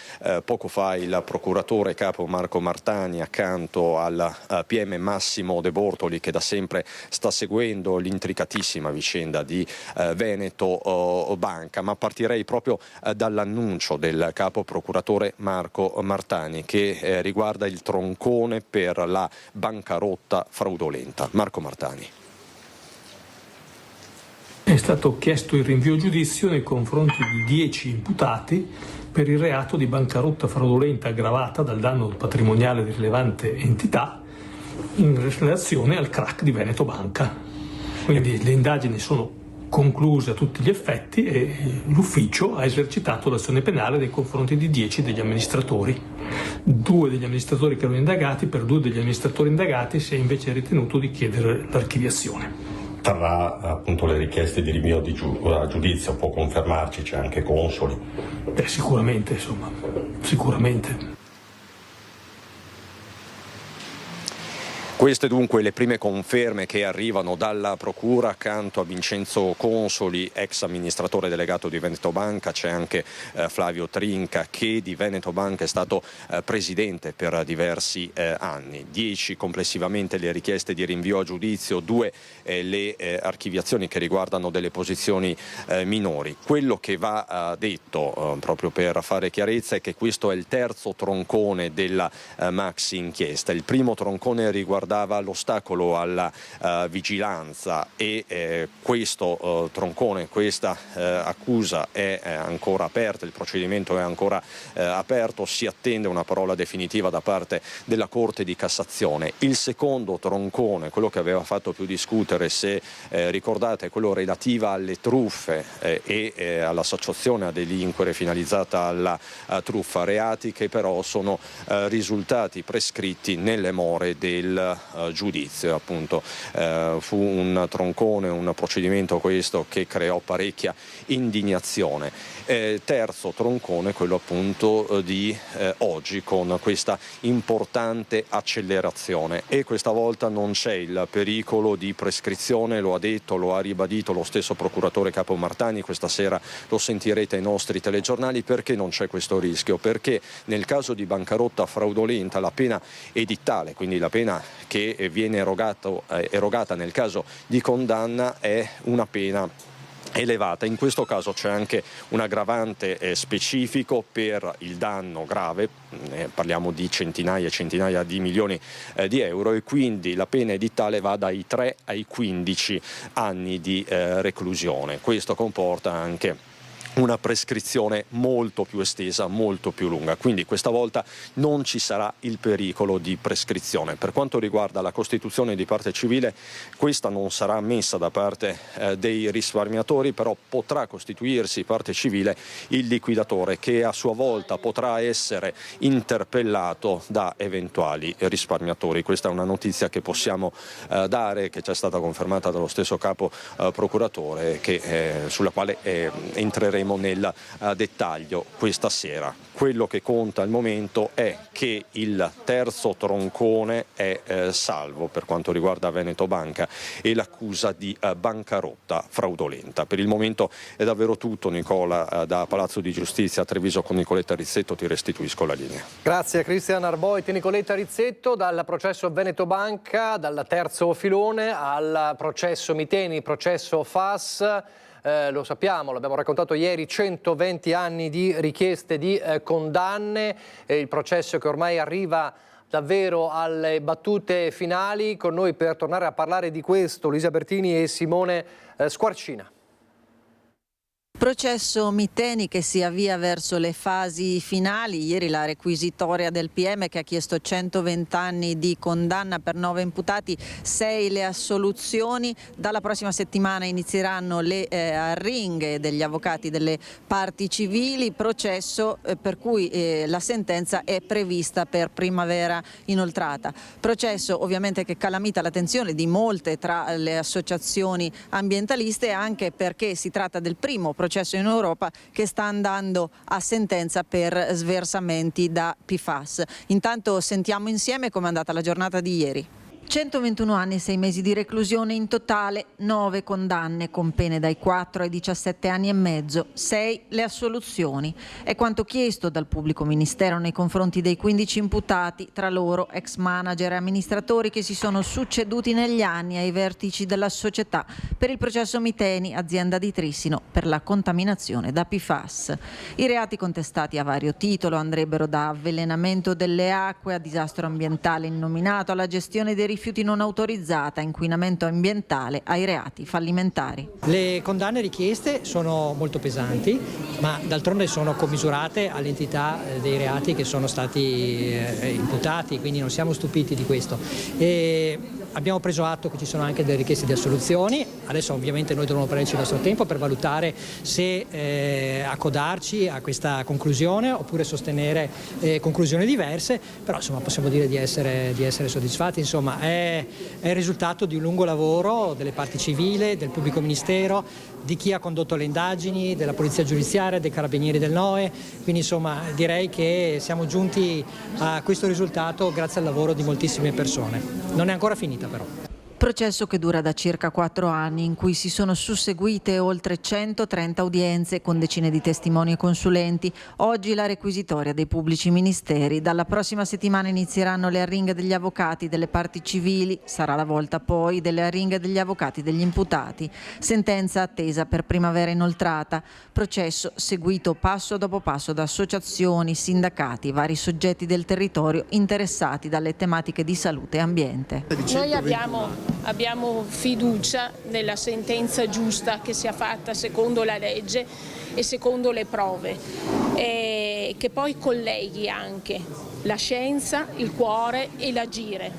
poco fa il procuratore capo Marco Martani accanto al PM Massimo De Bortoli, che da sempre sta seguendo l'intricatissima vicenda di Veneto Banca, ma partirei proprio dall'annuncio del capo procuratore Marco Martani che riguarda il troncone per la bancarotta fraudolenta. Marco Martani. È stato chiesto il rinvio a giudizio nei confronti di 10 imputati per il reato di bancarotta fraudolenta aggravata dal danno patrimoniale di rilevante entità in relazione al crack di Veneto Banca. Quindi le indagini sono concluse a tutti gli effetti e l'ufficio ha esercitato l'azione penale nei confronti di 10 degli amministratori. 2 degli amministratori che erano indagati, per 2 degli amministratori indagati si è invece ritenuto di chiedere l'archiviazione. Terrà appunto le richieste di rinvio a giudizio, può confermarci, c'è anche Consoli? Sicuramente, insomma, sicuramente. Queste dunque le prime conferme che arrivano dalla Procura accanto a Vincenzo Consoli, ex amministratore delegato di Veneto Banca. C'è anche Flavio Trinca, che di Veneto Banca è stato presidente per diversi anni. 10 complessivamente le richieste di rinvio a giudizio, 2 le archiviazioni che riguardano delle posizioni minori. Quello che va detto proprio per fare chiarezza è che questo è il terzo troncone della maxi inchiesta. Il primo troncone riguardava l'ostacolo alla vigilanza e questo troncone, questa accusa è ancora aperta, il procedimento è ancora aperto, si attende una parola definitiva da parte della Corte di Cassazione. Il secondo troncone, quello che aveva fatto più discutere, se ricordate, è quello relativo alle truffe e all'associazione a delinquere finalizzata alla truffa, reati che però sono risultati prescritti nelle more del giudizio. Appunto fu un troncone, un procedimento questo che creò parecchia indignazione. Terzo troncone, quello appunto di oggi, con questa importante accelerazione, e questa volta non c'è il pericolo di prescrizione, lo ha detto, lo ha ribadito lo stesso procuratore capo Martani. Questa sera lo sentirete ai nostri telegiornali. Perché non c'è questo rischio? Perché nel caso di bancarotta fraudolenta la pena edittale, quindi la pena che viene erogata nel caso di condanna, è una pena elevata. In questo caso c'è anche un aggravante specifico per il danno grave, parliamo di centinaia e centinaia di milioni di euro, e quindi la pena edittale va dai 3 ai 15 anni di reclusione. Questo comporta anche una prescrizione molto più estesa, molto più lunga, quindi questa volta non ci sarà il pericolo di prescrizione. Per quanto riguarda la costituzione di parte civile, questa non sarà ammessa da parte dei risparmiatori, però potrà costituirsi parte civile il liquidatore, che a sua volta potrà essere interpellato da eventuali risparmiatori. Questa è una notizia che possiamo dare, che ci è stata confermata dallo stesso capo procuratore, sulla quale entreremo nel dettaglio questa sera. Quello che conta al momento è che il terzo troncone è salvo per quanto riguarda Veneto Banca e l'accusa di bancarotta fraudolenta. Per il momento è davvero tutto, Nicola. Da Palazzo di Giustizia a Treviso con Nicoletta Rizzetto ti restituisco la linea. Grazie a Cristian Arboit e Nicoletta Rizzetto. Dal processo Veneto Banca, dal terzo filone al processo Miteni, processo FAS. Lo sappiamo, l'abbiamo raccontato ieri, 120 anni di richieste di condanne, il processo che ormai arriva davvero alle battute finali. Con noi per tornare a parlare di questo Luisa Bertini e Simone Squarcina. Processo Miteni che si avvia verso le fasi finali. Ieri la requisitoria del PM che ha chiesto 120 anni di condanna per 9 imputati, 6 le assoluzioni. Dalla prossima settimana inizieranno le arringhe degli avvocati delle parti civili, processo per cui la sentenza è prevista per primavera inoltrata. Processo ovviamente che calamita l'attenzione di molte tra le associazioni ambientaliste, anche perché si tratta del primo processo in Europa che sta andando a sentenza per sversamenti da PFAS. Intanto sentiamo insieme com'è andata la giornata di ieri. 121 anni e 6 mesi di reclusione in totale, 9 condanne con pene dai 4 ai 17 anni e mezzo, 6 le assoluzioni. È quanto chiesto dal pubblico ministero nei confronti dei 15 imputati, tra loro ex manager e amministratori che si sono succeduti negli anni ai vertici della società per il processo Miteni, azienda di Trissino, per la contaminazione da PFAS. I reati contestati a vario titolo andrebbero da avvelenamento delle acque a disastro ambientale innominato alla gestione dei rifiuti non autorizzata, inquinamento ambientale, ai reati fallimentari. Le condanne richieste sono molto pesanti, ma d'altronde sono commisurate all'entità dei reati che sono stati imputati, quindi non siamo stupiti di questo. E abbiamo preso atto che ci sono anche delle richieste di assoluzioni, adesso ovviamente noi dobbiamo prenderci il nostro tempo per valutare se accodarci a questa conclusione oppure sostenere conclusioni diverse, però insomma possiamo dire di essere soddisfatti. Insomma è il risultato di un lungo lavoro delle parti civili, del pubblico ministero, di chi ha condotto le indagini, della polizia giudiziaria, dei carabinieri del NOE, quindi insomma direi che siamo giunti a questo risultato grazie al lavoro di moltissime persone. Non è ancora finita però. Processo che dura da circa 4 anni, in cui si sono susseguite oltre 130 udienze con decine di testimoni e consulenti. Oggi la requisitoria dei pubblici ministeri. Dalla prossima settimana inizieranno le arringhe degli avvocati delle parti civili. Sarà la volta poi delle arringhe degli avvocati degli imputati. Sentenza attesa per primavera inoltrata. Processo seguito passo dopo passo da associazioni, sindacati, vari soggetti del territorio interessati dalle tematiche di salute e ambiente. Noi abbiamo fiducia nella sentenza giusta che sia fatta secondo la legge e secondo le prove, che poi colleghi anche la scienza, il cuore e l'agire,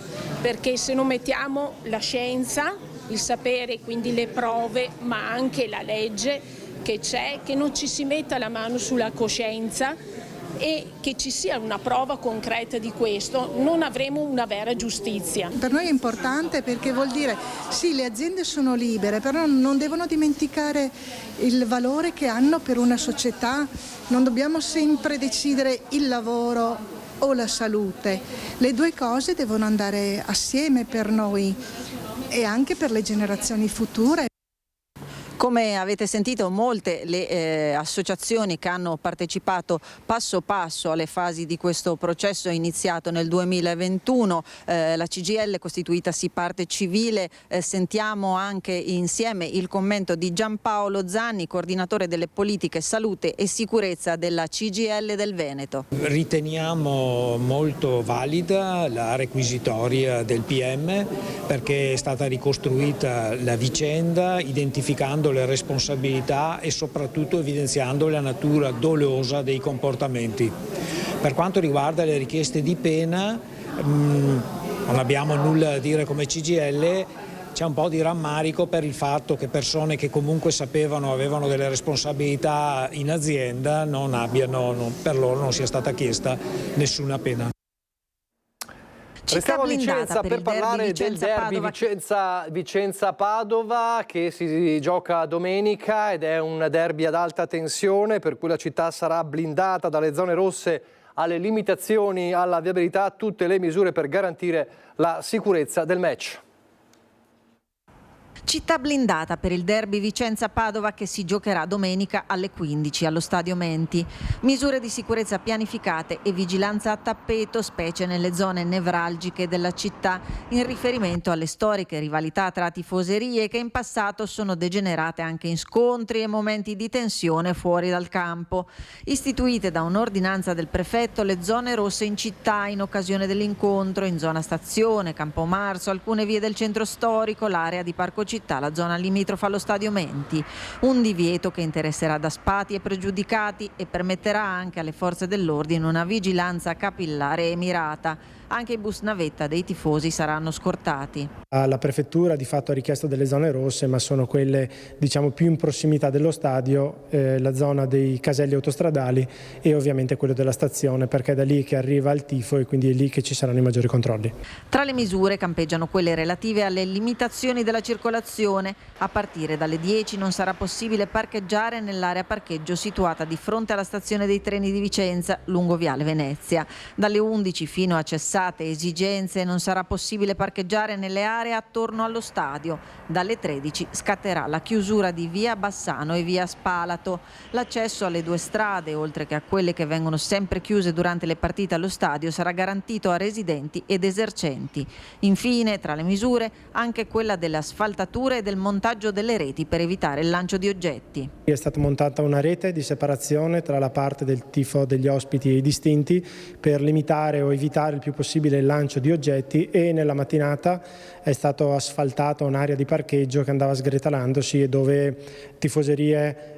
perché se non mettiamo la scienza, il sapere, quindi le prove, ma anche la legge che c'è, che non ci si metta la mano sulla coscienza e che ci sia una prova concreta di questo, non avremo una vera giustizia. Per noi è importante perché vuol dire sì, le aziende sono libere, però non devono dimenticare il valore che hanno per una società, non dobbiamo sempre decidere il lavoro o la salute, le due cose devono andare assieme per noi e anche per le generazioni future. Come avete sentito, molte le associazioni che hanno partecipato passo passo alle fasi di questo processo iniziato nel 2021, la CGIL costituitasi parte civile. Sentiamo anche insieme il commento di Giampaolo Zanni, coordinatore delle politiche salute e sicurezza della CGIL del Veneto. Riteniamo molto valida la requisitoria del PM perché è stata ricostruita la vicenda identificando le responsabilità e soprattutto evidenziando la natura dolosa dei comportamenti. Per quanto riguarda le richieste di pena, non abbiamo nulla da dire come CGIL, c'è un po' di rammarico per il fatto che persone che comunque sapevano, avevano delle responsabilità in azienda, per loro non sia stata chiesta nessuna pena. Restiamo a Vicenza per parlare del derby Vicenza-Padova che si gioca domenica ed è un derby ad alta tensione per cui la città sarà blindata dalle zone rosse alle limitazioni alla viabilità, tutte le misure per garantire la sicurezza del match. Città blindata per il derby Vicenza-Padova che si giocherà domenica alle 15 allo Stadio Menti. Misure di sicurezza pianificate e vigilanza a tappeto, specie nelle zone nevralgiche della città, in riferimento alle storiche rivalità tra tifoserie che in passato sono degenerate anche in scontri e momenti di tensione fuori dal campo. Istituite da un'ordinanza del prefetto le zone rosse in città in occasione dell'incontro, in zona Stazione, Campomarzo, alcune vie del centro storico, l'area di Parco Città, la zona limitrofa allo Stadio Menti. Un divieto che interesserà da spati e pregiudicati e permetterà anche alle forze dell'ordine una vigilanza capillare e mirata. Anche i bus navetta dei tifosi saranno scortati. La prefettura di fatto ha richiesto delle zone rosse, ma sono quelle più in prossimità dello stadio, la zona dei caselli autostradali e ovviamente quello della stazione, perché è da lì che arriva il tifo e quindi è lì che ci saranno i maggiori controlli. Tra le misure campeggiano quelle relative alle limitazioni della circolazione. A partire dalle 10 non sarà possibile parcheggiare nell'area parcheggio situata di fronte alla stazione dei treni di Vicenza, lungo Viale Venezia. Dalle 11 fino a cessare cessate esigenze non sarà possibile parcheggiare nelle aree attorno allo stadio. Dalle 13 scatterà la chiusura di via Bassano e via Spalato. L'accesso alle due strade, oltre che a quelle che vengono sempre chiuse durante le partite allo stadio, sarà garantito a residenti ed esercenti. Infine, tra le misure, anche quella dell'asfaltatura e del montaggio delle reti per evitare il lancio di oggetti. È stata montata una rete di separazione tra la parte del tifo degli ospiti e i distinti per limitare o evitare il più possibile il lancio di oggetti, e nella mattinata è stato asfaltato un'area di parcheggio che andava sgretolandosi e dove tifoserie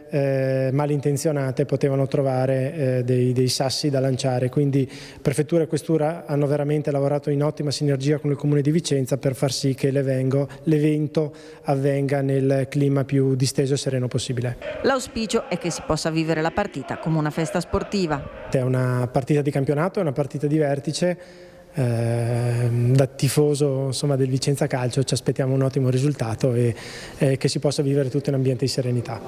malintenzionate potevano trovare dei sassi da lanciare. Quindi Prefettura e Questura hanno veramente lavorato in ottima sinergia con il Comune di Vicenza per far sì che l'evento avvenga nel clima più disteso e sereno possibile. L'auspicio è che si possa vivere la partita come una festa sportiva. È una partita di campionato, è una partita di vertice. Da tifoso del Vicenza Calcio ci aspettiamo un ottimo risultato e che si possa vivere tutto in ambiente di serenità.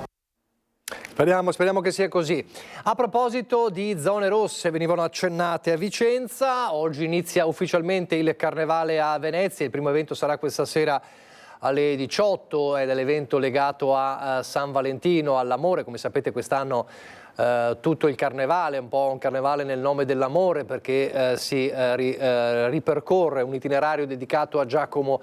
Speriamo che sia così. A proposito di zone rosse, venivano accennate a Vicenza, oggi inizia ufficialmente il Carnevale a Venezia, il primo evento sarà questa sera alle 18, è l'evento legato a San Valentino, all'amore. Come sapete quest'anno tutto il carnevale, un po' un carnevale nel nome dell'amore, perché si ripercorre un itinerario dedicato a Giacomo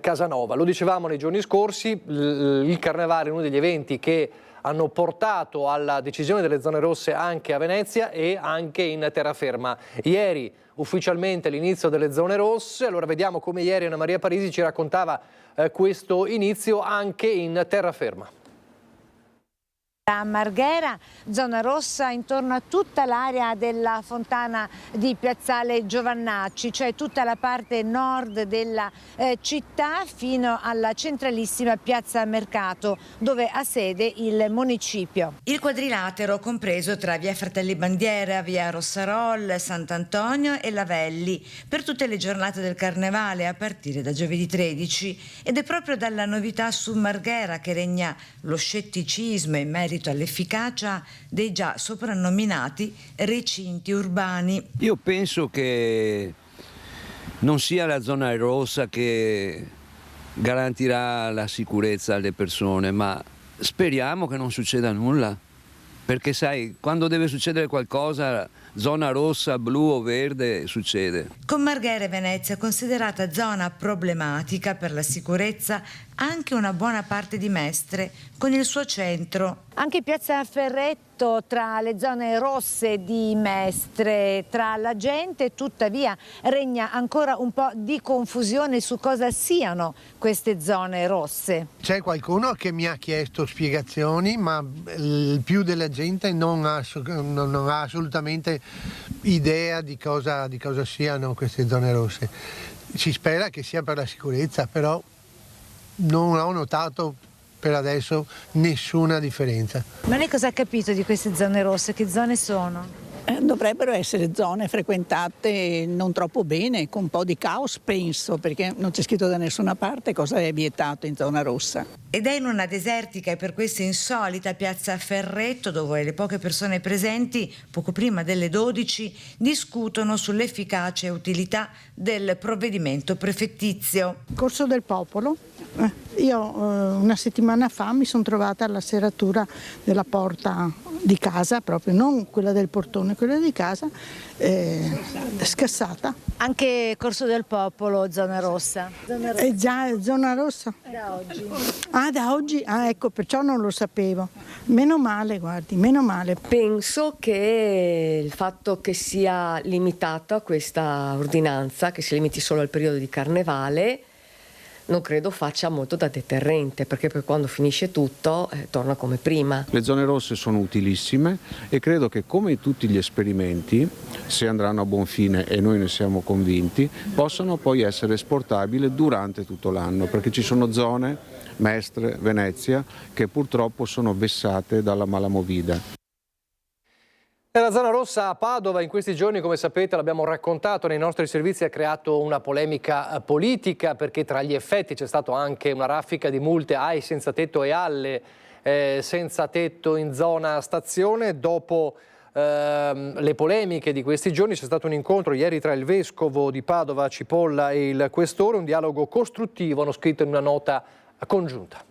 Casanova. Lo dicevamo nei giorni scorsi, il carnevale è uno degli eventi che hanno portato alla decisione delle zone rosse anche a Venezia e anche in terraferma. Ieri ufficialmente l'inizio delle zone rosse, allora vediamo come ieri Anna Maria Parisi ci raccontava questo inizio anche in terraferma. A Marghera, zona rossa intorno a tutta l'area della fontana di Piazzale Giovannacci, cioè tutta la parte nord della città fino alla centralissima Piazza Mercato, dove ha sede il municipio. Il quadrilatero compreso tra via Fratelli Bandiera, via Rossarol, Sant'Antonio e Lavelli per tutte le giornate del Carnevale a partire da giovedì 13, ed è proprio dalla novità su Marghera che regna lo scetticismo in merito all'efficacia dei già soprannominati recinti urbani. Io penso che non sia la zona rossa che garantirà la sicurezza alle persone, ma speriamo che non succeda nulla, perché sai, quando deve succedere qualcosa, zona rossa, blu o verde, succede. Con Marghera e Venezia considerata zona problematica per la sicurezza anche una buona parte di Mestre, con il suo centro. Anche Piazza Ferretto tra le zone rosse di Mestre, tra la gente, tuttavia regna ancora un po' di confusione su cosa siano queste zone rosse. C'è qualcuno che mi ha chiesto spiegazioni, ma il più della gente non ha assolutamente idea di cosa siano queste zone rosse. Si spera che sia per la sicurezza, però non ho notato per adesso nessuna differenza. Ma lei cosa ha capito di queste zone rosse? Che zone sono? Dovrebbero essere zone frequentate non troppo bene, con un po' di caos penso, perché non c'è scritto da nessuna parte cosa è vietato in zona rossa. Ed è in una desertica e per questo insolita Piazza Ferretto, dove le poche persone presenti, poco prima delle 12, discutono sull'efficacia e utilità del provvedimento prefettizio. Corso del Popolo. Io una settimana fa mi sono trovata alla serratura della porta di casa, proprio non quella del portone, quella di casa, scassata. Anche Corso del Popolo, zona rossa? Già, zona rossa. Da oggi? Da oggi? Ecco, perciò non lo sapevo. Meno male, guardi, meno male. Penso che il fatto che sia limitata questa ordinanza, che si limiti solo al periodo di Carnevale, non credo faccia molto da deterrente, perché poi quando finisce tutto torna come prima. Le zone rosse sono utilissime e credo che, come tutti gli esperimenti, se andranno a buon fine, e noi ne siamo convinti, possano poi essere esportabili durante tutto l'anno, perché ci sono zone, Mestre, Venezia, che purtroppo sono vessate dalla malamovida. La zona rossa a Padova in questi giorni, come sapete, l'abbiamo raccontato nei nostri servizi, ha creato una polemica politica, perché tra gli effetti c'è stato anche una raffica di multe ai senza tetto e alle senza tetto in zona stazione dopo le polemiche di questi giorni. C'è stato un incontro ieri tra il vescovo di Padova, Cipolla, e il questore, un dialogo costruttivo, hanno scritto in una nota congiunta.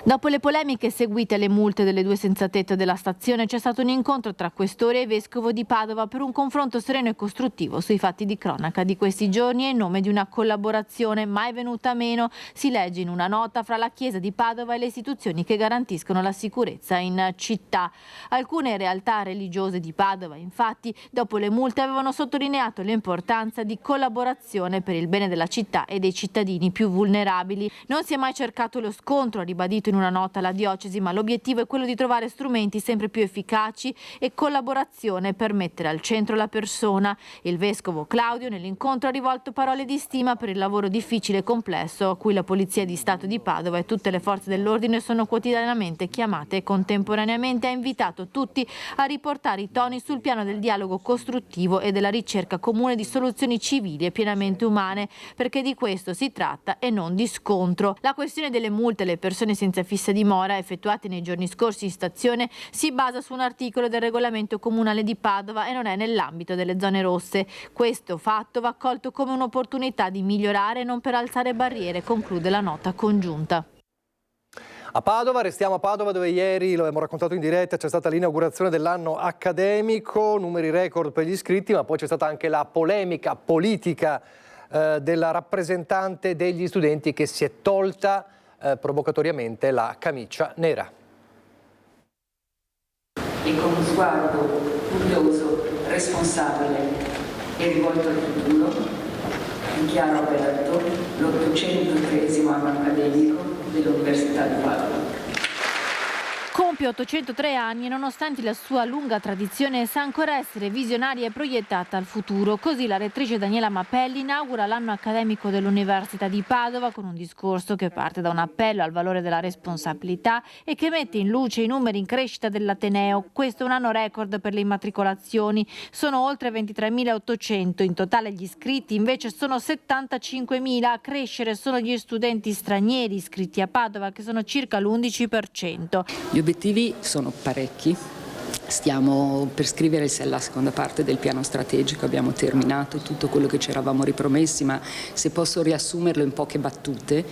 Dopo le polemiche seguite alle multe delle 2 senza tetto della stazione, c'è stato un incontro tra questore e vescovo di Padova per un confronto sereno e costruttivo sui fatti di cronaca di questi giorni e in nome di una collaborazione mai venuta meno, si legge in una nota, fra la Chiesa di Padova e le istituzioni che garantiscono la sicurezza in città. Alcune realtà religiose di Padova, infatti, dopo le multe avevano sottolineato l'importanza di collaborazione per il bene della città e dei cittadini più vulnerabili. Non si è mai cercato lo scontro, ha ribadito in una nota la diocesi, ma l'obiettivo è quello di trovare strumenti sempre più efficaci e collaborazione per mettere al centro la persona. Il vescovo Claudio nell'incontro ha rivolto parole di stima per il lavoro difficile e complesso a cui la Polizia di Stato di Padova e tutte le forze dell'ordine sono quotidianamente chiamate, e contemporaneamente ha invitato tutti a riportare i toni sul piano del dialogo costruttivo e della ricerca comune di soluzioni civili e pienamente umane, perché di questo si tratta e non di scontro. La questione delle multe alle persone senza fissa dimora effettuate nei giorni scorsi in stazione si basa su un articolo del regolamento comunale di Padova e non è nell'ambito delle zone rosse. Questo fatto va colto come un'opportunità di migliorare e non per alzare barriere, conclude la nota congiunta. A Padova, restiamo a Padova dove ieri, lo abbiamo raccontato in diretta, c'è stata l'inaugurazione dell'anno accademico, numeri record per gli iscritti, ma poi c'è stata anche la polemica politica della rappresentante degli studenti che si è tolta provocatoriamente la camicia nera. E con uno sguardo curioso, responsabile e rivolto al futuro, dichiaro aperto l'803° anno accademico dell'Università di Padova. Compie 803 anni e nonostante la sua lunga tradizione sa ancora essere visionaria e proiettata al futuro. Così la rettrice Daniela Mapelli inaugura l'anno accademico dell'Università di Padova con un discorso che parte da un appello al valore della responsabilità e che mette in luce i numeri in crescita dell'Ateneo. Questo è un anno record per le immatricolazioni. Sono oltre 23.800. In totale gli iscritti invece sono 75.000. A crescere sono gli studenti stranieri iscritti a Padova, che sono circa l'11%. Gli obiettivi sono parecchi. Stiamo per scrivere la seconda parte del piano strategico, abbiamo terminato tutto quello che ci eravamo ripromessi, ma se posso riassumerlo in poche battute,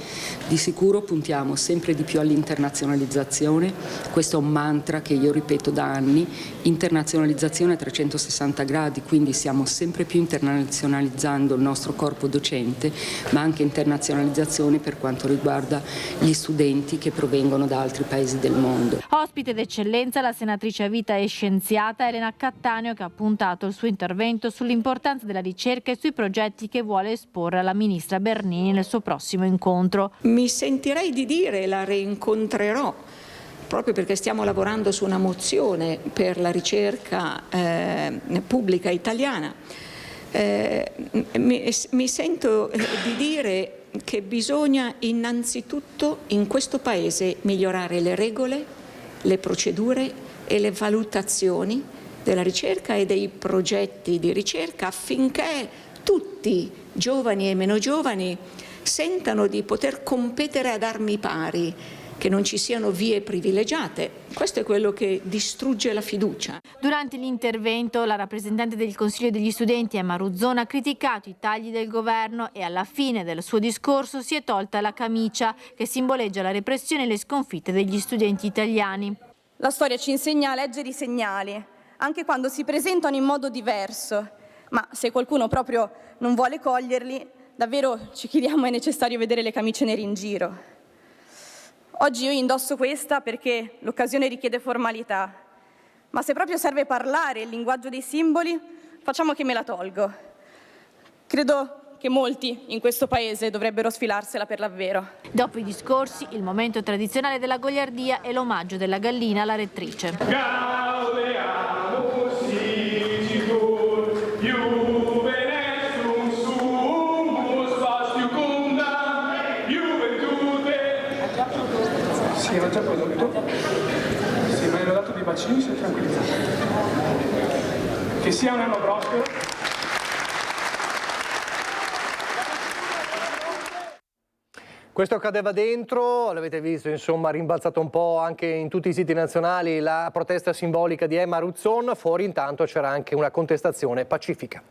di sicuro puntiamo sempre di più all'internazionalizzazione. Questo è un mantra che io ripeto da anni, internazionalizzazione a 360 gradi, quindi stiamo sempre più internazionalizzando il nostro corpo docente, ma anche internazionalizzazione per quanto riguarda gli studenti che provengono da altri paesi del mondo. Ospite d'eccellenza la senatrice a vita e scienziata Elena Cattaneo, che ha puntato il suo intervento sull'importanza della ricerca e sui progetti che vuole esporre alla ministra Bernini nel suo prossimo incontro. Mi sentirei di dire, la rincontrerò, proprio perché stiamo lavorando su una mozione per la ricerca pubblica italiana. Mi sento di dire che bisogna innanzitutto in questo Paese migliorare le regole, le procedure e le valutazioni della ricerca e dei progetti di ricerca affinché tutti, giovani e meno giovani, sentano di poter competere ad armi pari, che non ci siano vie privilegiate. Questo è quello che distrugge la fiducia. Durante l'intervento la rappresentante del Consiglio degli Studenti Emma Ruzzone ha criticato i tagli del governo e alla fine del suo discorso si è tolta la camicia che simboleggia la repressione e le sconfitte degli studenti italiani. La storia ci insegna a leggere i segnali, anche quando si presentano in modo diverso, ma se qualcuno proprio non vuole coglierli, davvero ci chiediamo: è necessario vedere le camicie nere in giro? Oggi io indosso questa perché l'occasione richiede formalità, ma se proprio serve parlare il linguaggio dei simboli, facciamo che me la tolgo. Credo che molti in questo paese dovrebbero sfilarsela per davvero. Dopo i discorsi, il momento tradizionale della goliardia e l'omaggio della gallina alla rettrice. Sì, era già prodotto. Sì, ma ero dato dei bacini, si è tranquillizzato. Che sia un anno prospero. Questo accadeva dentro, l'avete visto, insomma, rimbalzato un po' anche in tutti i siti nazionali la protesta simbolica di Emma Ruzzon. Fuori intanto c'era anche una contestazione pacifica.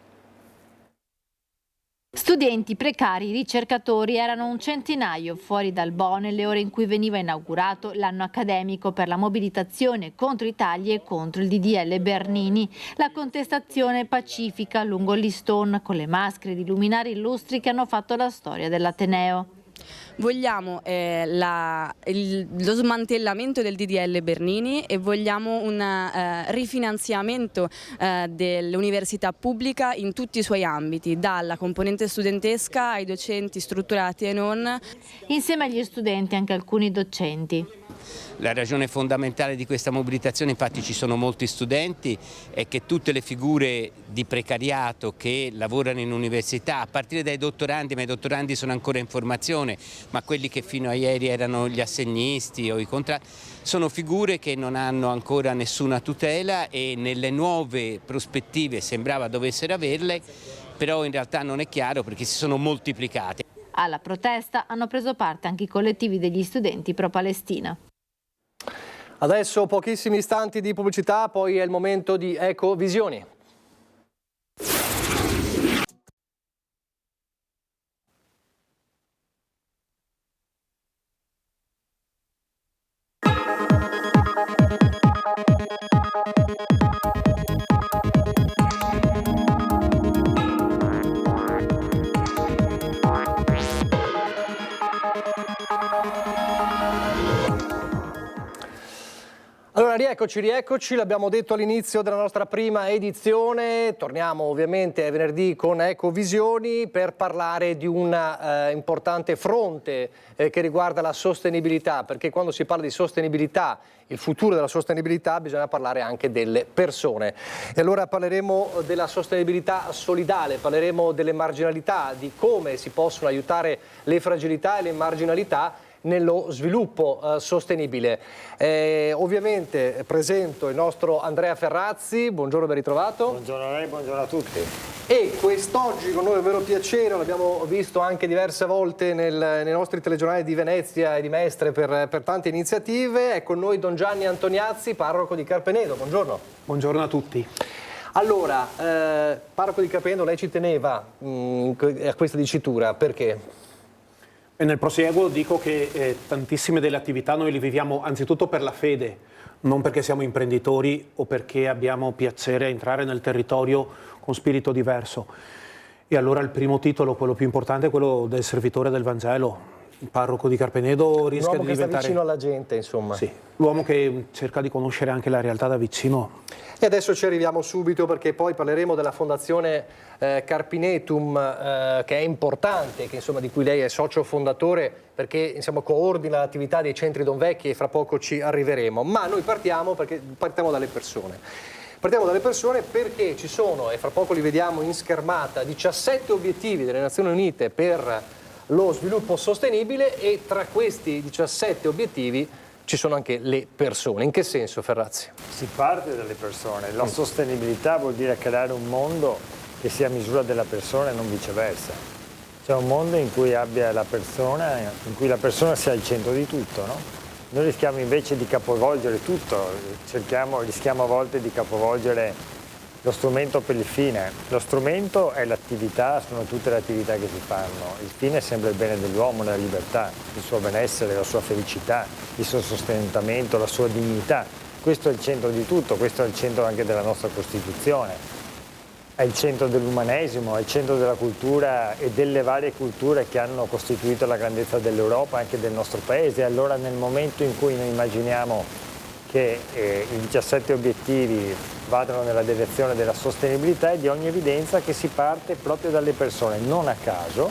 Studenti, precari, ricercatori erano un centinaio fuori dal Bo nelle ore in cui veniva inaugurato l'anno accademico per la mobilitazione contro i tagli e contro il DDL Bernini. La contestazione pacifica lungo l'Eastone con le maschere di luminari illustri che hanno fatto la storia dell'Ateneo. Vogliamo lo smantellamento del DDL Bernini e vogliamo un rifinanziamento dell'università pubblica in tutti i suoi ambiti, dalla componente studentesca ai docenti strutturati e non. Insieme agli studenti anche alcuni docenti. La ragione fondamentale di questa mobilitazione, infatti ci sono molti studenti, è che tutte le figure di precariato che lavorano in università, a partire dai dottorandi, ma i dottorandi sono ancora in formazione, ma quelli che fino a ieri erano gli assegnisti o i contratti, sono figure che non hanno ancora nessuna tutela e nelle nuove prospettive sembrava dovessero averle, però in realtà non è chiaro perché si sono moltiplicate. Alla protesta hanno preso parte anche i collettivi degli studenti pro-Palestina. Adesso pochissimi istanti di pubblicità, poi è il momento di Ecovisioni. Allora rieccoci, l'abbiamo detto all'inizio della nostra prima edizione, torniamo ovviamente venerdì con Ecovisioni per parlare di un importante fronte che riguarda la sostenibilità, perché quando si parla di sostenibilità, il futuro della sostenibilità, bisogna parlare anche delle persone. E allora parleremo della sostenibilità solidale, parleremo delle marginalità, di come si possono aiutare le fragilità e le marginalità nello sviluppo sostenibile. Ovviamente presento il nostro Andrea Ferrazzi, buongiorno, ben ritrovato. Buongiorno a lei, buongiorno a tutti. E quest'oggi con noi è un vero piacere, l'abbiamo visto anche diverse volte nei nostri telegiornali di Venezia e di Mestre per tante iniziative, è con noi Don Gianni Antoniazzi, parroco di Carpenedo, buongiorno. Buongiorno a tutti. Allora, parroco di Carpenedo, lei ci teneva a questa dicitura, perché? E nel prosieguo dico che tantissime delle attività noi le viviamo anzitutto per la fede, non perché siamo imprenditori o perché abbiamo piacere a entrare nel territorio con spirito diverso. E allora il primo titolo, quello più importante, è quello del servitore del Vangelo. Il parroco di Carpenedo rischia di diventare... L'uomo che sta vicino alla gente, insomma. Sì, l'uomo che cerca di conoscere anche la realtà da vicino. E adesso ci arriviamo subito perché poi parleremo della Fondazione Carpinetum, che è importante, che, insomma, di cui lei è socio fondatore, perché insomma, coordina l'attività dei centri Don Vecchi e fra poco ci arriveremo. Ma noi partiamo dalle persone. Partiamo dalle persone perché ci sono, e fra poco li vediamo in schermata, 17 obiettivi delle Nazioni Unite per lo sviluppo sostenibile e tra questi 17 obiettivi ci sono anche le persone. In che senso, Ferrazzi? Si parte dalle persone. La sostenibilità vuol dire creare un mondo che sia a misura della persona e non viceversa. Cioè un mondo in cui abbia la persona, in cui la persona sia al centro di tutto, no? Noi rischiamo invece di capovolgere tutto, rischiamo a volte di capovolgere lo strumento per il fine. Lo strumento è l'attività, sono tutte le attività che si fanno. Il fine è sempre il bene dell'uomo, la libertà, il suo benessere, la sua felicità, il suo sostentamento, la sua dignità. Questo è il centro di tutto, questo è il centro anche della nostra Costituzione. È il centro dell'umanesimo, è il centro della cultura e delle varie culture che hanno costituito la grandezza dell'Europa, anche del nostro Paese. Allora nel momento in cui noi immaginiamo che i 17 obiettivi vadano nella direzione della sostenibilità, è di ogni evidenza che si parte proprio dalle persone. Non a caso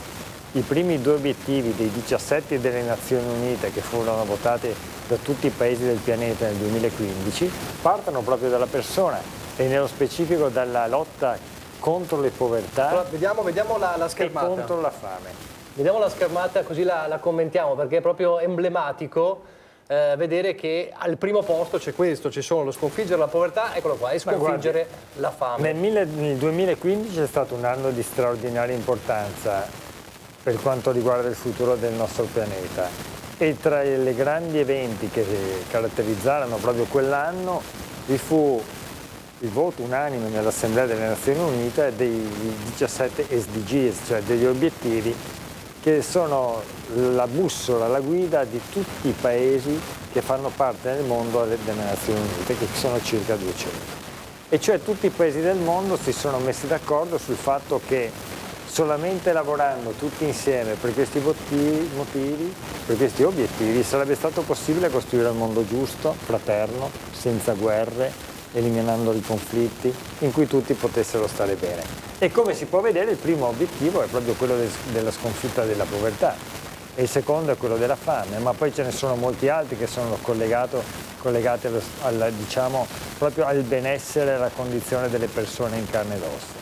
i primi 2 obiettivi dei 17 delle Nazioni Unite, che furono votati da tutti i paesi del pianeta nel 2015, partono proprio dalla persona e nello specifico dalla lotta contro le povertà. Allora, vediamo la schermata. E contro la fame. Vediamo la schermata così la commentiamo, perché è proprio emblematico vedere che al primo posto c'è questo, ci sono lo sconfiggere la povertà, eccolo qua, e sconfiggere la fame. Nel 2015 è stato un anno di straordinaria importanza. per quanto riguarda il futuro del nostro pianeta. E tra i grandi eventi che caratterizzarono proprio quell'anno vi fu il voto unanime nell'Assemblea delle Nazioni Unite dei 17 SDGs, cioè degli obiettivi che sono la bussola, la guida di tutti i paesi che fanno parte nel mondo delle Nazioni Unite, che sono circa 200. E cioè tutti i paesi del mondo si sono messi d'accordo sul fatto che solamente lavorando tutti insieme per questi motivi, per questi obiettivi, sarebbe stato possibile costruire un mondo giusto, fraterno, senza guerre, eliminando i conflitti, in cui tutti potessero stare bene. E come si può vedere, il primo obiettivo è proprio quello della sconfitta della povertà e il secondo è quello della fame, ma poi ce ne sono molti altri che sono collegati diciamo, proprio al benessere e alla condizione delle persone in carne ed ossa.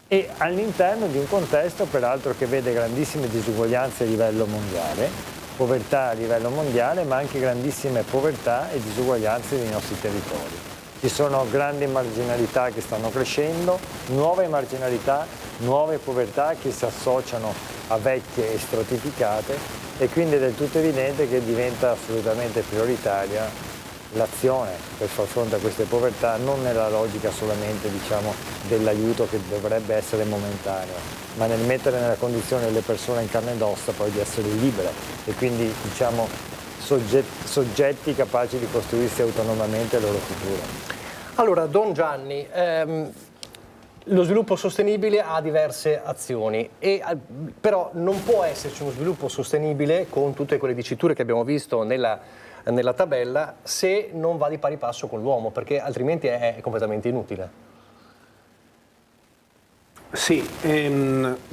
E all'interno di un contesto peraltro che vede grandissime disuguaglianze a livello mondiale, povertà a livello mondiale, ma anche grandissime povertà e disuguaglianze nei nostri territori. Ci sono grandi marginalità che stanno crescendo, nuove marginalità, nuove povertà che si associano a vecchie e stratificate e quindi è del tutto evidente che diventa assolutamente prioritaria l'azione per far fronte a queste povertà, non nella logica solamente diciamo, dell'aiuto che dovrebbe essere momentaneo, ma nel mettere nella condizione le persone in carne ed ossa poi di essere libere e quindi diciamo, soggetti capaci di costruirsi autonomamente il loro futuro. Allora, Don Gianni, lo sviluppo sostenibile ha diverse azioni, però non può esserci uno sviluppo sostenibile con tutte quelle diciture che abbiamo visto nella tabella se non va di pari passo con l'uomo, perché altrimenti è completamente inutile. Sì,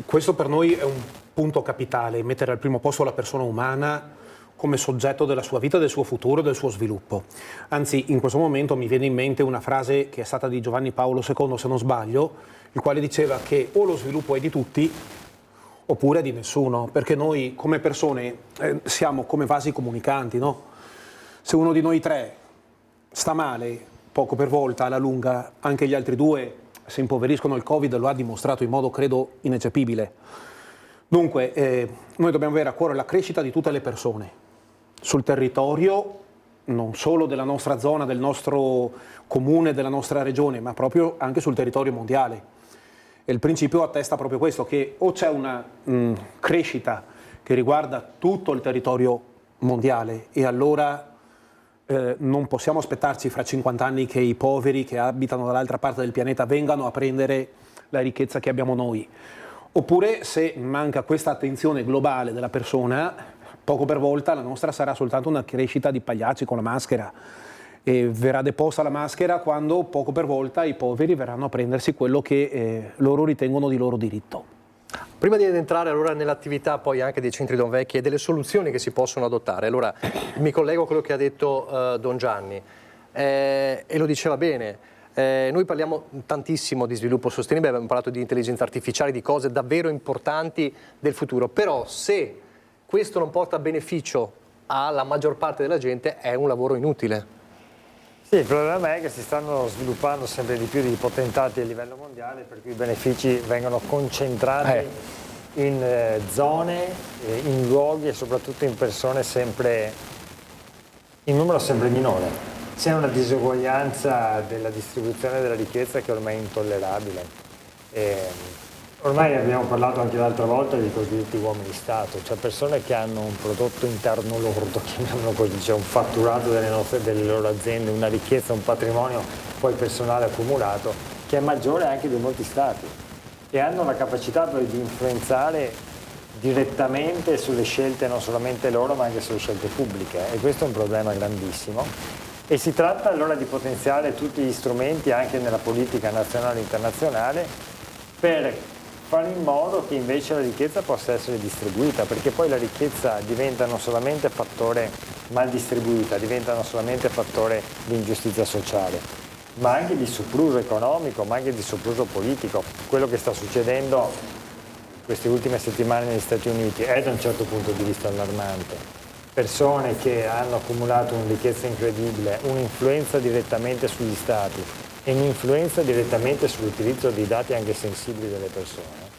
questo per noi è un punto capitale, mettere al primo posto la persona umana come soggetto della sua vita, del suo futuro e del suo sviluppo. Anzi, in questo momento mi viene in mente una frase che è stata di Giovanni Paolo II, se non sbaglio, il quale diceva che o lo sviluppo è di tutti oppure è di nessuno, perché noi come persone siamo come vasi comunicanti, no? Se uno di noi tre sta male, poco per volta, alla lunga, anche gli altri due si impoveriscono. Il Covid lo ha dimostrato in modo, credo, ineccepibile. Dunque, noi dobbiamo avere a cuore la crescita di tutte le persone, sul territorio, non solo della nostra zona, del nostro comune, della nostra regione, ma proprio anche sul territorio mondiale. E il principio attesta proprio questo, che o c'è una crescita che riguarda tutto il territorio mondiale e allora non possiamo aspettarci fra 50 anni che i poveri che abitano dall'altra parte del pianeta vengano a prendere la ricchezza che abbiamo noi. Oppure se manca questa attenzione globale della persona, poco per volta la nostra sarà soltanto una crescita di pagliacci con la maschera e verrà deposta la maschera quando poco per volta i poveri verranno a prendersi quello che loro ritengono di loro diritto. Prima di entrare allora nell'attività poi anche dei centri Don Vecchi e delle soluzioni che si possono adottare, allora mi collego a quello che ha detto Don Gianni e lo diceva bene. Noi parliamo tantissimo di sviluppo sostenibile, abbiamo parlato di intelligenza artificiale, di cose davvero importanti del futuro, però se questo non porta beneficio alla maggior parte della gente è un lavoro inutile. Sì, il problema è che si stanno sviluppando sempre di più dei potentati a livello mondiale, per cui i benefici vengono concentrati in zone, in luoghi e soprattutto in persone sempre in numero sempre minore. C'è una disuguaglianza della distribuzione della ricchezza che ormai è intollerabile. Ormai abbiamo parlato anche l'altra volta di cosiddetti uomini di Stato, cioè persone che hanno un prodotto interno lordo, chiamiamolo così, cioè un fatturato delle loro aziende, una ricchezza, un patrimonio poi personale accumulato, che è maggiore anche di molti Stati e hanno la capacità poi di influenzare direttamente sulle scelte non solamente loro ma anche sulle scelte pubbliche e questo è un problema grandissimo. E si tratta allora di potenziare tutti gli strumenti anche nella politica nazionale e internazionale per fare in modo che invece la ricchezza possa essere distribuita, perché poi la ricchezza diventa non solamente fattore mal distribuita, diventa non solamente fattore di ingiustizia sociale, ma anche di sopruso economico, ma anche di sopruso politico. Quello che sta succedendo queste ultime settimane negli Stati Uniti è da un certo punto di vista allarmante. Persone che hanno accumulato una ricchezza incredibile, un'influenza direttamente sugli stati e un'influenza direttamente sull'utilizzo di dati anche sensibili delle persone,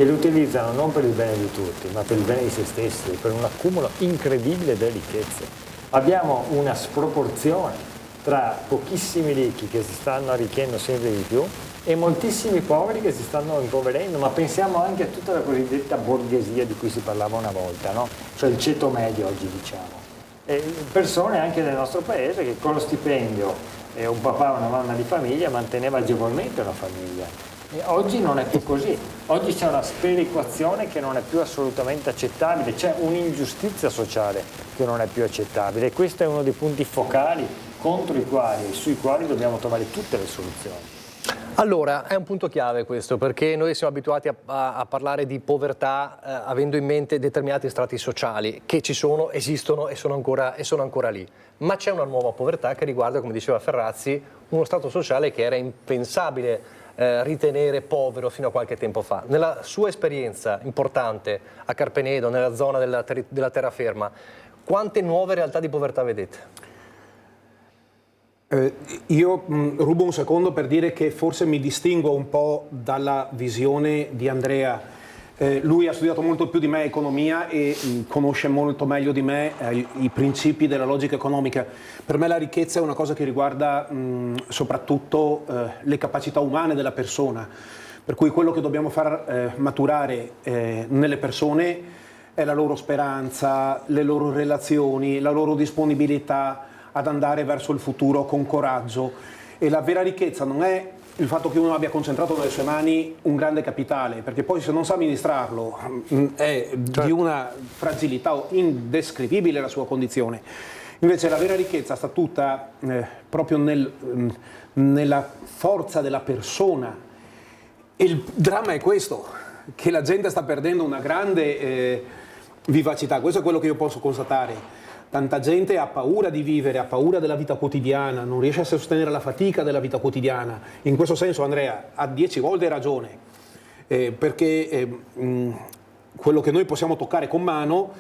che li utilizzano non per il bene di tutti, ma per il bene di se stessi, per un accumulo incredibile delle ricchezze. Abbiamo una sproporzione tra pochissimi ricchi che si stanno arricchendo sempre di più e moltissimi poveri che si stanno impoverendo, ma pensiamo anche a tutta la cosiddetta borghesia di cui si parlava una volta, no? Cioè il ceto medio oggi, diciamo. E persone anche del nostro paese che con lo stipendio un papà o una mamma di famiglia manteneva agevolmente una famiglia. E oggi non è più così, oggi c'è una sperequazione che non è più assolutamente accettabile, c'è un'ingiustizia sociale che non è più accettabile e questo è uno dei punti focali contro i quali e sui quali dobbiamo trovare tutte le soluzioni. Allora, è un punto chiave questo, perché noi siamo abituati a parlare di povertà avendo in mente determinati strati sociali che ci sono, esistono e sono ancora lì. Ma c'è una nuova povertà che riguarda, come diceva Ferrazzi, uno strato sociale che era impensabile ritenere povero fino a qualche tempo fa. Nella sua esperienza importante a Carpenedo, nella zona della terraferma, quante nuove realtà di povertà vedete? Io rubo un secondo per dire che forse mi distingo un po' dalla visione di Andrea. Lui ha studiato molto più di me economia e conosce molto meglio di me i principi della logica economica. Per me la ricchezza è una cosa che riguarda soprattutto le capacità umane della persona, per cui quello che dobbiamo far maturare nelle persone è la loro speranza, le loro relazioni, la loro disponibilità ad andare verso il futuro con coraggio. E la vera ricchezza non è il fatto che uno abbia concentrato nelle sue mani un grande capitale, perché poi se non sa amministrarlo è di una fragilità indescrivibile la sua condizione. Invece la vera ricchezza sta tutta proprio nella forza della persona. E il dramma è questo, che la gente sta perdendo una grande vivacità, questo è quello che io posso constatare. Tanta gente ha paura di vivere, ha paura della vita quotidiana, non riesce a sostenere la fatica della vita quotidiana. In questo senso Andrea ha 10 volte ragione, perché quello che noi possiamo toccare con mano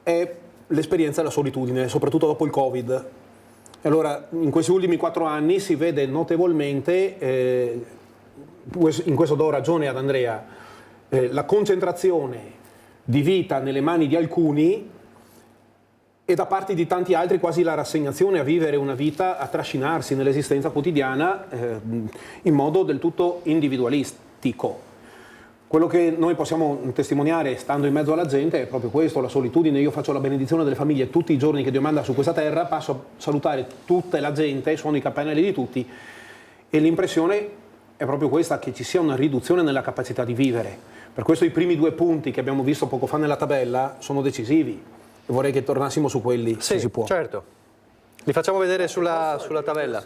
è l'esperienza della solitudine, soprattutto dopo il Covid. Allora, in questi ultimi 4 anni si vede notevolmente, in questo do ragione ad Andrea, la concentrazione di vita nelle mani di alcuni e da parte di tanti altri quasi la rassegnazione a vivere una vita, a trascinarsi nell'esistenza quotidiana in modo del tutto individualistico. Quello che noi possiamo testimoniare stando in mezzo alla gente è proprio questo, la solitudine. Io faccio la benedizione delle famiglie tutti i giorni che Dio manda su questa terra, passo a salutare tutta la gente, suono i campanelli di tutti e l'impressione è proprio questa, che ci sia una riduzione nella capacità di vivere. Per questo i primi 2 punti che abbiamo visto poco fa nella tabella sono decisivi. Vorrei che tornassimo su quelli, se si può. Certo. Li facciamo vedere sulla tabella.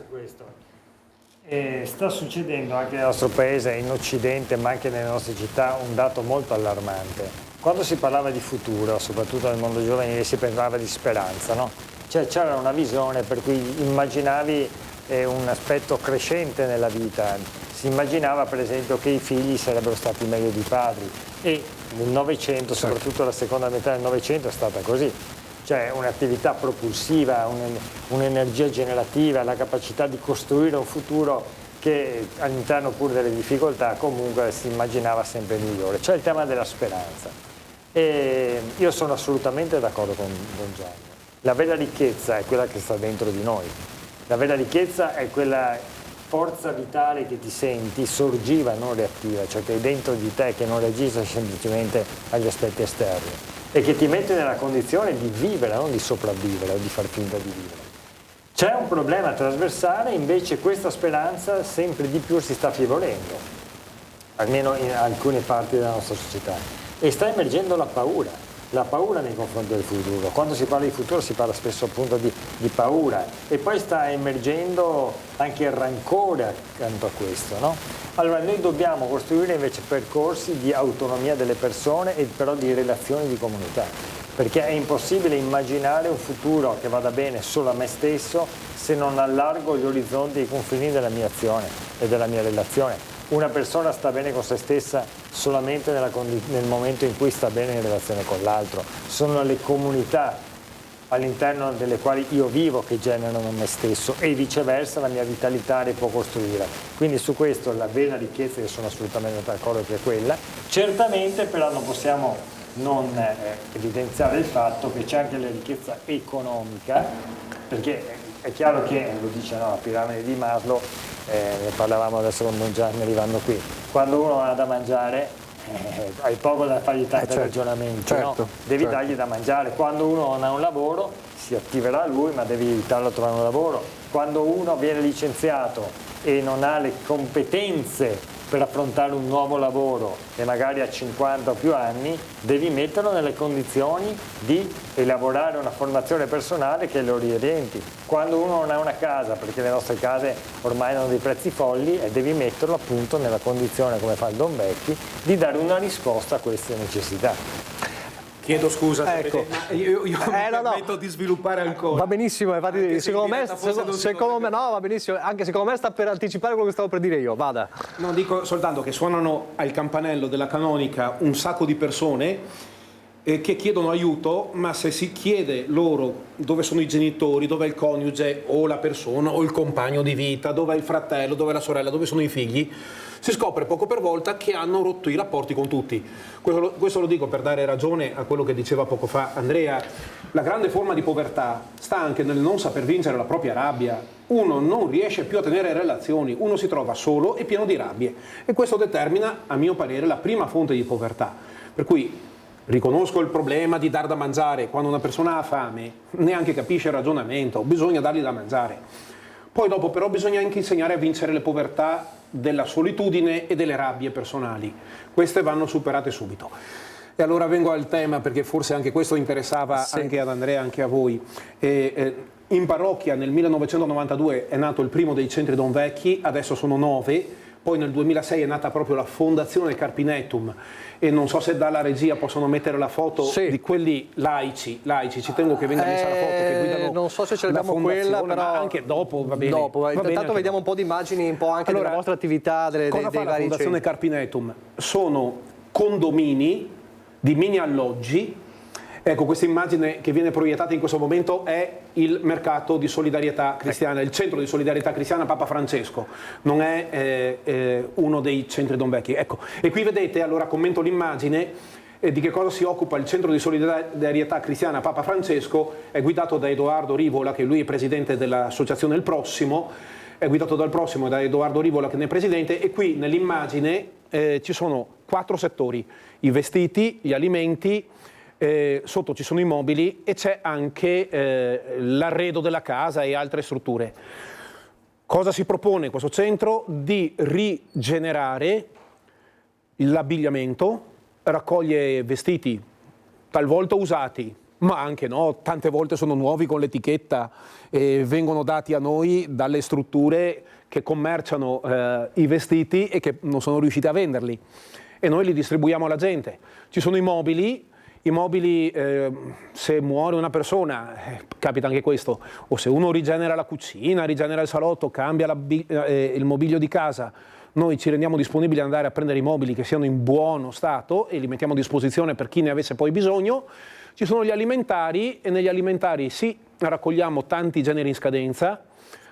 Sta succedendo anche nel nostro paese, in Occidente, ma anche nelle nostre città, un dato molto allarmante. Quando si parlava di futuro, soprattutto nel mondo giovanile, si parlava di speranza, no? Cioè c'era una visione per cui immaginavi un aspetto crescente nella vita. Si immaginava per esempio che i figli sarebbero stati meglio dei padri e nel Novecento, soprattutto la seconda metà del Novecento, è stata così. Cioè un'attività propulsiva, un'energia generativa, la capacità di costruire un futuro che all'interno pure delle difficoltà comunque si immaginava sempre migliore. C'è il tema della speranza e io sono assolutamente d'accordo con Don Gianni. La vera ricchezza è quella che sta dentro di noi, la vera ricchezza è quella forza vitale che ti senti sorgiva, non reattiva, cioè che è dentro di te, che non reagisce semplicemente agli aspetti esterni e che ti mette nella condizione di vivere, non di sopravvivere o di far finta di vivere. C'è un problema trasversale, invece questa speranza sempre di più si sta affievolendo, almeno in alcune parti della nostra società, e sta emergendo la paura nei confronti del futuro. Quando si parla di futuro si parla spesso appunto di paura e poi sta emergendo anche il rancore accanto a questo, no? Allora noi dobbiamo costruire invece percorsi di autonomia delle persone e però di relazioni di comunità, perché è impossibile immaginare un futuro che vada bene solo a me stesso se non allargo gli orizzonti e i confini della mia azione e della mia relazione. Una persona sta bene con se stessa solamente nel momento in cui sta bene in relazione con l'altro. Sono le comunità all'interno delle quali io vivo che generano me stesso e viceversa la mia vitalità li può costruire. Quindi su questo la vera ricchezza, io sono assolutamente d'accordo che è quella. Certamente però non possiamo non evidenziare il fatto che c'è anche la ricchezza economica, perché è chiaro che, lo dice la piramide di Maslow, ne parlavamo adesso con Don Gianni arrivando qui, quando uno ha da mangiare hai poco da fargli tanti ragionamenti, no? Devi dargli da mangiare. Quando uno non ha un lavoro si attiverà lui, ma devi aiutarlo a trovare un lavoro. Quando uno viene licenziato e non ha le competenze per affrontare un nuovo lavoro e magari a 50 o più anni, devi metterlo nelle condizioni di elaborare una formazione personale che lo orienti. Quando uno non ha una casa, perché le nostre case ormai hanno dei prezzi folli, e devi metterlo appunto nella condizione, come fa il Don Vecchi, di dare una risposta a queste necessità. Chiedo scusa, ecco. Io mi permetto di sviluppare ancora. Va benissimo, infatti secondo me no, va benissimo, anche secondo me sta per anticipare quello che stavo per dire io, vada. No, dico soltanto che suonano al campanello della canonica un sacco di persone che chiedono aiuto, ma se si chiede loro dove sono i genitori, dove è il coniuge o la persona o il compagno di vita, dove è il fratello, dove è la sorella, dove sono i figli, si scopre poco per volta che hanno rotto i rapporti con tutti. Questo lo dico per dare ragione a quello che diceva poco fa Andrea. La grande forma di povertà sta anche nel non saper vincere la propria rabbia. Uno non riesce più a tenere relazioni, uno si trova solo e pieno di rabbie, e questo determina, a mio parere, la prima fonte di povertà. Per cui riconosco il problema di dar da mangiare. Quando una persona ha fame neanche capisce il ragionamento, bisogna dargli da mangiare. Poi dopo però bisogna anche insegnare a vincere le povertà della solitudine e delle rabbie personali. Queste vanno superate subito. E allora vengo al tema, perché forse anche questo interessava anche ad Andrea, anche a voi. In parrocchia nel 1992 è nato il primo dei centri Don Vecchi, adesso sono 9. Poi nel 2006 è nata proprio la fondazione Carpinetum, e non so se dalla regia possono mettere la foto di quelli laici, ci tengo che venga messa la foto, che guidano. Non so se ce l'abbiamo quella, però anche dopo va bene. Dopo, intanto vediamo un po' di immagini, un po' anche della vostra attività, dei cosa fa la vari fondazione centri. Carpinetum? Sono condomini di mini alloggi. Ecco, questa immagine che viene proiettata in questo momento è il mercato di solidarietà cristiana, il centro di solidarietà cristiana Papa Francesco, non è uno dei centri Don Vecchi. Ecco, e qui vedete, allora commento l'immagine, di che cosa si occupa il centro di solidarietà cristiana Papa Francesco. È guidato da Edoardo Rivola, che lui è presidente dell'associazione Il Prossimo, è guidato dal Prossimo, da Edoardo Rivola che ne è presidente, e qui nell'immagine ci sono 4 settori: i vestiti, gli alimenti, sotto ci sono i mobili e c'è anche l'arredo della casa e altre strutture. Cosa si propone questo centro? Di rigenerare l'abbigliamento, raccoglie vestiti talvolta usati, ma anche no, tante volte sono nuovi con l'etichetta e vengono dati a noi dalle strutture che commerciano i vestiti e che non sono riusciti a venderli, e noi li distribuiamo alla gente. Ci sono i mobili, se muore una persona, capita anche questo, o se uno rigenera la cucina, rigenera il salotto, cambia il mobilio di casa, noi ci rendiamo disponibili ad andare a prendere i mobili che siano in buono stato e li mettiamo a disposizione per chi ne avesse poi bisogno. Ci sono gli alimentari, e negli alimentari raccogliamo tanti generi in scadenza,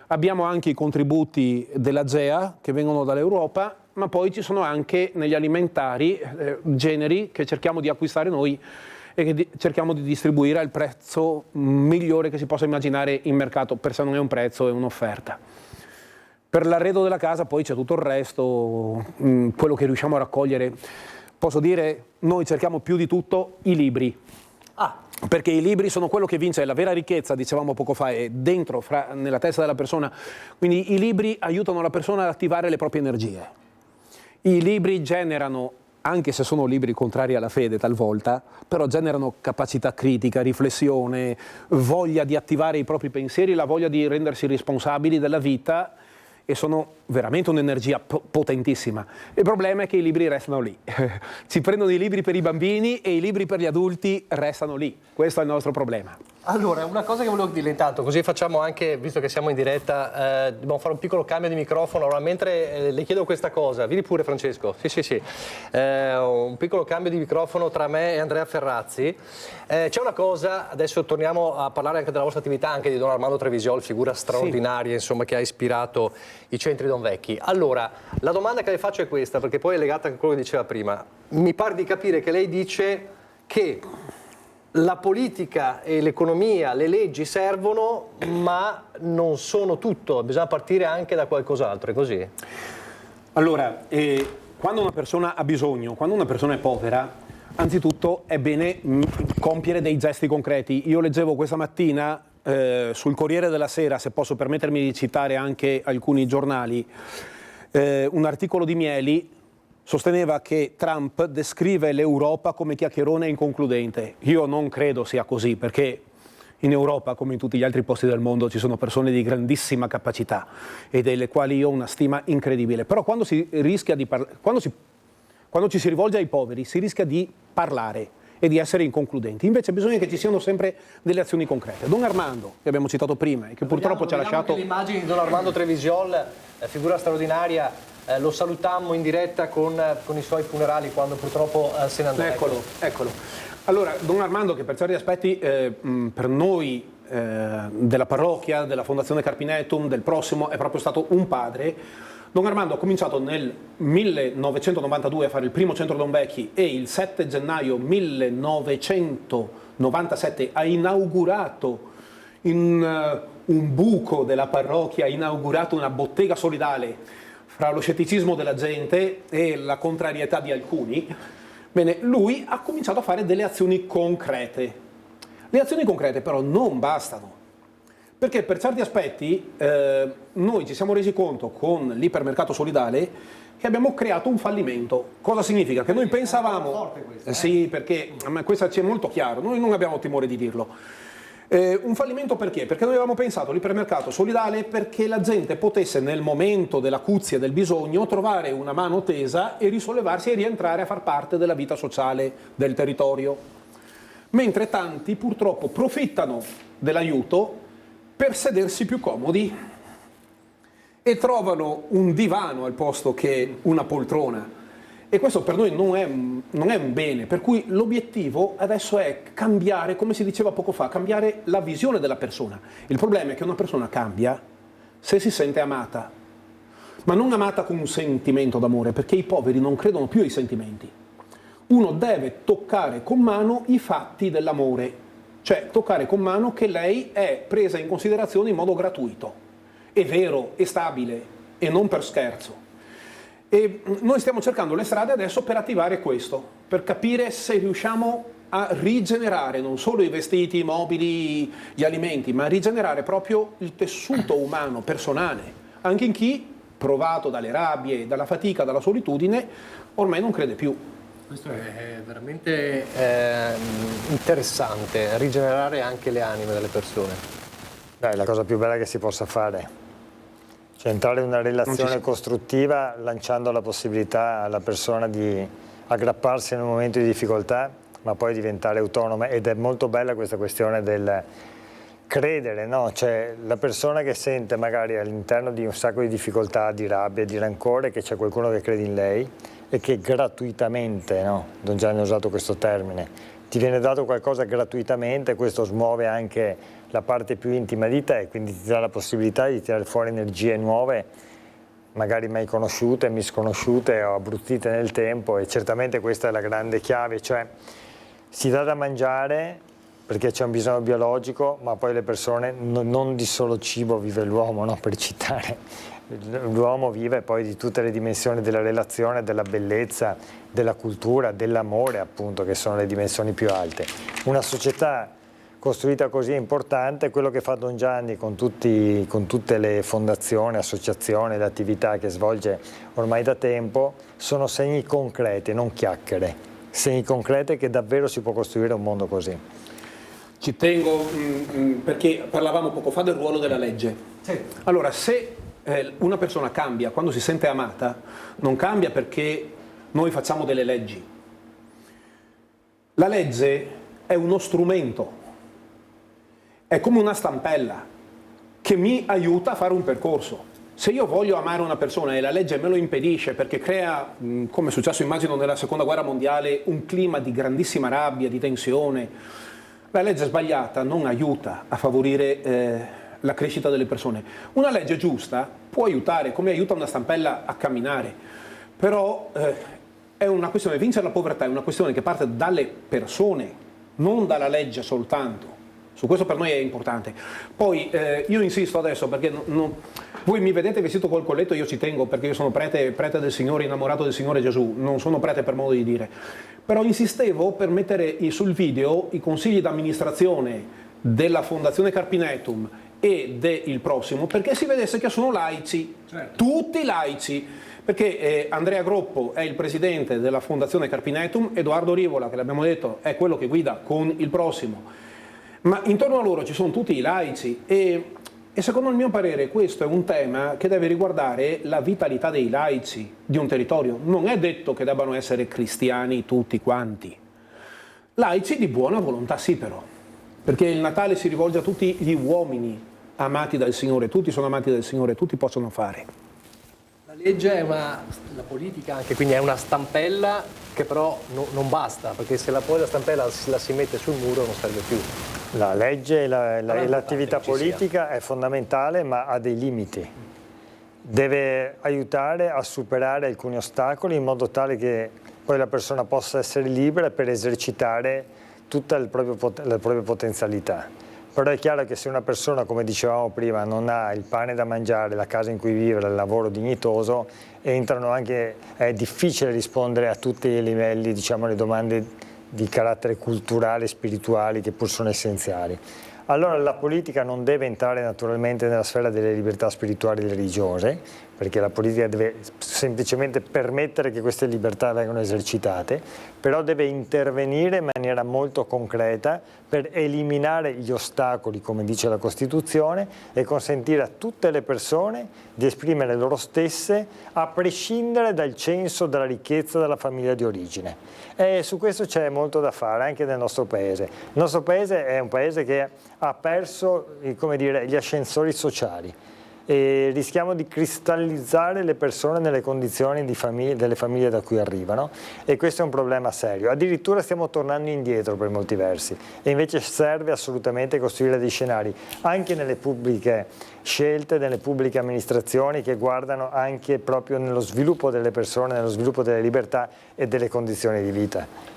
abbiamo anche i contributi dell'AGEA che vengono dall'Europa, ma poi ci sono anche negli alimentari generi che cerchiamo di acquistare noi e che cerchiamo di distribuire al prezzo migliore che si possa immaginare in mercato, per se non è un prezzo, è un'offerta. Per l'arredo della casa poi c'è tutto il resto, quello che riusciamo a raccogliere. Posso dire, noi cerchiamo più di tutto i libri. Perché i libri sono quello che vince, la vera ricchezza, dicevamo poco fa, è dentro, nella testa della persona. Quindi i libri aiutano la persona ad attivare le proprie energie. I libri generano, anche se sono libri contrari alla fede talvolta, però generano capacità critica, riflessione, voglia di attivare i propri pensieri, la voglia di rendersi responsabili della vita, e sono veramente un'energia potentissima. Il problema è che i libri restano lì. Ci prendono i libri per i bambini e i libri per gli adulti restano lì. Questo è il nostro problema. Allora, una cosa che volevo dire intanto, così facciamo anche, visto che siamo in diretta, dobbiamo fare un piccolo cambio di microfono. Allora, mentre le chiedo questa cosa, vieni pure Francesco, sì. Un piccolo cambio di microfono tra me e Andrea Ferrazzi. C'è una cosa, adesso torniamo a parlare anche della vostra attività, anche di Don Armando Trevisiol, figura straordinaria, insomma, che ha ispirato i centri Don Vecchi. Allora, la domanda che le faccio è questa, perché poi è legata anche a quello che diceva prima. Mi pare di capire che lei dice che la politica e l'economia, le leggi servono, ma non sono tutto, bisogna partire anche da qualcos'altro, è così? Allora, quando una persona ha bisogno, quando una persona è povera, anzitutto è bene compiere dei gesti concreti. Io leggevo questa mattina sul Corriere della Sera, se posso permettermi di citare anche alcuni giornali, un articolo di Mieli. Sosteneva che Trump descrive l'Europa come chiacchierone inconcludente. Io non credo sia così, perché in Europa, come in tutti gli altri posti del mondo, ci sono persone di grandissima capacità e delle quali io ho una stima incredibile. Però quando si rischia di quando ci si rivolge ai poveri, si rischia di parlare e di essere inconcludenti. Invece bisogna che ci siano sempre delle azioni concrete. Don Armando, che abbiamo citato prima e che purtroppo ci ha lasciato... Le immagini di Don Armando Trevisiol, figura straordinaria, lo salutammo in diretta con i suoi funerali quando purtroppo se ne andò. Eccolo. Allora, Don Armando, che per certi aspetti per noi della parrocchia, della Fondazione Carpinetum, del Prossimo, è proprio stato un padre. Don Armando ha cominciato nel 1992 a fare il primo centro Don Vecchi e il 7 gennaio 1997 ha inaugurato in un buco della parrocchia, ha inaugurato una bottega solidale fra lo scetticismo della gente e la contrarietà di alcuni. Bene, lui ha cominciato a fare delle azioni concrete. Le azioni concrete però non bastano, perché per certi aspetti noi ci siamo resi conto con l'ipermercato solidale che abbiamo creato un fallimento. Cosa significa? Che noi pensavamo... Sì, perché questo ci è molto chiaro, noi non abbiamo timore di dirlo. Un fallimento perché? Perché noi avevamo pensato l'ipermercato solidale perché la gente potesse nel momento dell'acuzia e del bisogno trovare una mano tesa e risollevarsi e rientrare a far parte della vita sociale del territorio. Mentre tanti purtroppo profittano dell'aiuto per sedersi più comodi e trovano un divano al posto che una poltrona. E questo per noi non è un bene, per cui l'obiettivo adesso è cambiare, come si diceva poco fa, cambiare la visione della persona. Il problema è che una persona cambia se si sente amata, ma non amata con un sentimento d'amore, perché i poveri non credono più ai sentimenti. Uno deve toccare con mano i fatti dell'amore, cioè toccare con mano che lei è presa in considerazione in modo gratuito, è vero, è stabile e non per scherzo. E noi stiamo cercando le strade adesso per attivare questo, per capire se riusciamo a rigenerare non solo i vestiti, i mobili, gli alimenti, ma a rigenerare proprio il tessuto umano, personale, anche in chi, provato dalle rabbie, dalla fatica, dalla solitudine, ormai non crede più. Questo è veramente interessante, rigenerare anche le anime delle persone. È la cosa più bella che si possa fare. Cioè entrare in una relazione costruttiva lanciando la possibilità alla persona di aggrapparsi in un momento di difficoltà, ma poi diventare autonoma. Ed è molto bella questa questione del credere, no? Cioè la persona che sente magari all'interno di un sacco di difficoltà, di rabbia, di rancore, che c'è qualcuno che crede in lei e che gratuitamente, no? Don Gianni ha usato questo termine, ti viene dato qualcosa gratuitamente, questo smuove anche la parte più intima di te, quindi ti dà la possibilità di tirare fuori energie nuove, magari mai conosciute, misconosciute o abbruttite nel tempo, e certamente questa è la grande chiave, cioè si dà da mangiare perché c'è un bisogno biologico, ma poi le persone, non di solo cibo vive l'uomo, no? Per citare, l'uomo vive poi di tutte le dimensioni della relazione, della bellezza, della cultura, dell'amore appunto, che sono le dimensioni più alte. Una società costruita così è importante. Quello che fa Don Gianni con tutte le fondazioni, associazioni, le attività che svolge ormai da tempo, sono segni concreti, non chiacchiere, segni concreti che davvero si può costruire un mondo così. Ci tengo, perché parlavamo poco fa del ruolo della legge. Sì. Allora, se una persona cambia quando si sente amata, non cambia perché noi facciamo delle leggi. La legge è uno strumento è come una stampella che mi aiuta a fare un percorso. Se io voglio amare una persona e la legge me lo impedisce perché crea, come è successo immagino nella seconda guerra mondiale, un clima di grandissima rabbia, di tensione, la legge sbagliata non aiuta a favorire la crescita delle persone. Una legge giusta può aiutare, come aiuta una stampella a camminare, però è una questione, vincere la povertà è una questione che parte dalle persone, non dalla legge soltanto. Su questo per noi è importante. Poi io insisto adesso perché voi mi vedete vestito col colletto, io ci tengo perché io sono prete del Signore, innamorato del Signore Gesù, non sono prete per modo di dire. Però insistevo per mettere sul video i consigli d'amministrazione della Fondazione Carpinetum e del Prossimo perché si vedesse che sono laici, certo. Tutti laici. Perché Andrea Groppo è il presidente della Fondazione Carpinetum, Edoardo Rivola, che l'abbiamo detto, è quello che guida con il Prossimo. Ma intorno a loro ci sono tutti i laici e secondo il mio parere questo è un tema che deve riguardare la vitalità dei laici di un territorio. Non è detto che debbano essere cristiani tutti quanti. Laici di buona volontà sì però, perché il Natale si rivolge a tutti gli uomini amati dal Signore, tutti sono amati dal Signore, tutti possono fare. La legge è la politica anche, quindi è una stampella che però non basta, perché se poi la stampella la si mette sul muro non serve più. La legge e l'attività politica è fondamentale, ma ha dei limiti. Deve aiutare a superare alcuni ostacoli in modo tale che poi la persona possa essere libera per esercitare tutta le proprie potenzialità. Però è chiaro che se una persona, come dicevamo prima, non ha il pane da mangiare, la casa in cui vivere, il lavoro dignitoso, è difficile rispondere a tutti i livelli, diciamo, le domande di carattere culturale e spirituali che pur sono essenziali. Allora la politica non deve entrare naturalmente nella sfera delle libertà spirituali e religiose, perché la politica deve semplicemente permettere che queste libertà vengano esercitate, però deve intervenire in maniera molto concreta per eliminare gli ostacoli, come dice la Costituzione, e consentire a tutte le persone di esprimere loro stesse a prescindere dal censo, dalla ricchezza, dalla famiglia di origine. E su questo c'è molto da fare anche nel nostro paese. Il nostro paese è un paese che ha perso, come dire, gli ascensori sociali e rischiamo di cristallizzare le persone nelle condizioni delle famiglie da cui arrivano e questo è un problema serio. Addirittura stiamo tornando indietro per molti versi e invece serve assolutamente costruire dei scenari anche nelle pubbliche scelte, nelle pubbliche amministrazioni che guardano anche proprio nello sviluppo delle persone, nello sviluppo delle libertà e delle condizioni di vita.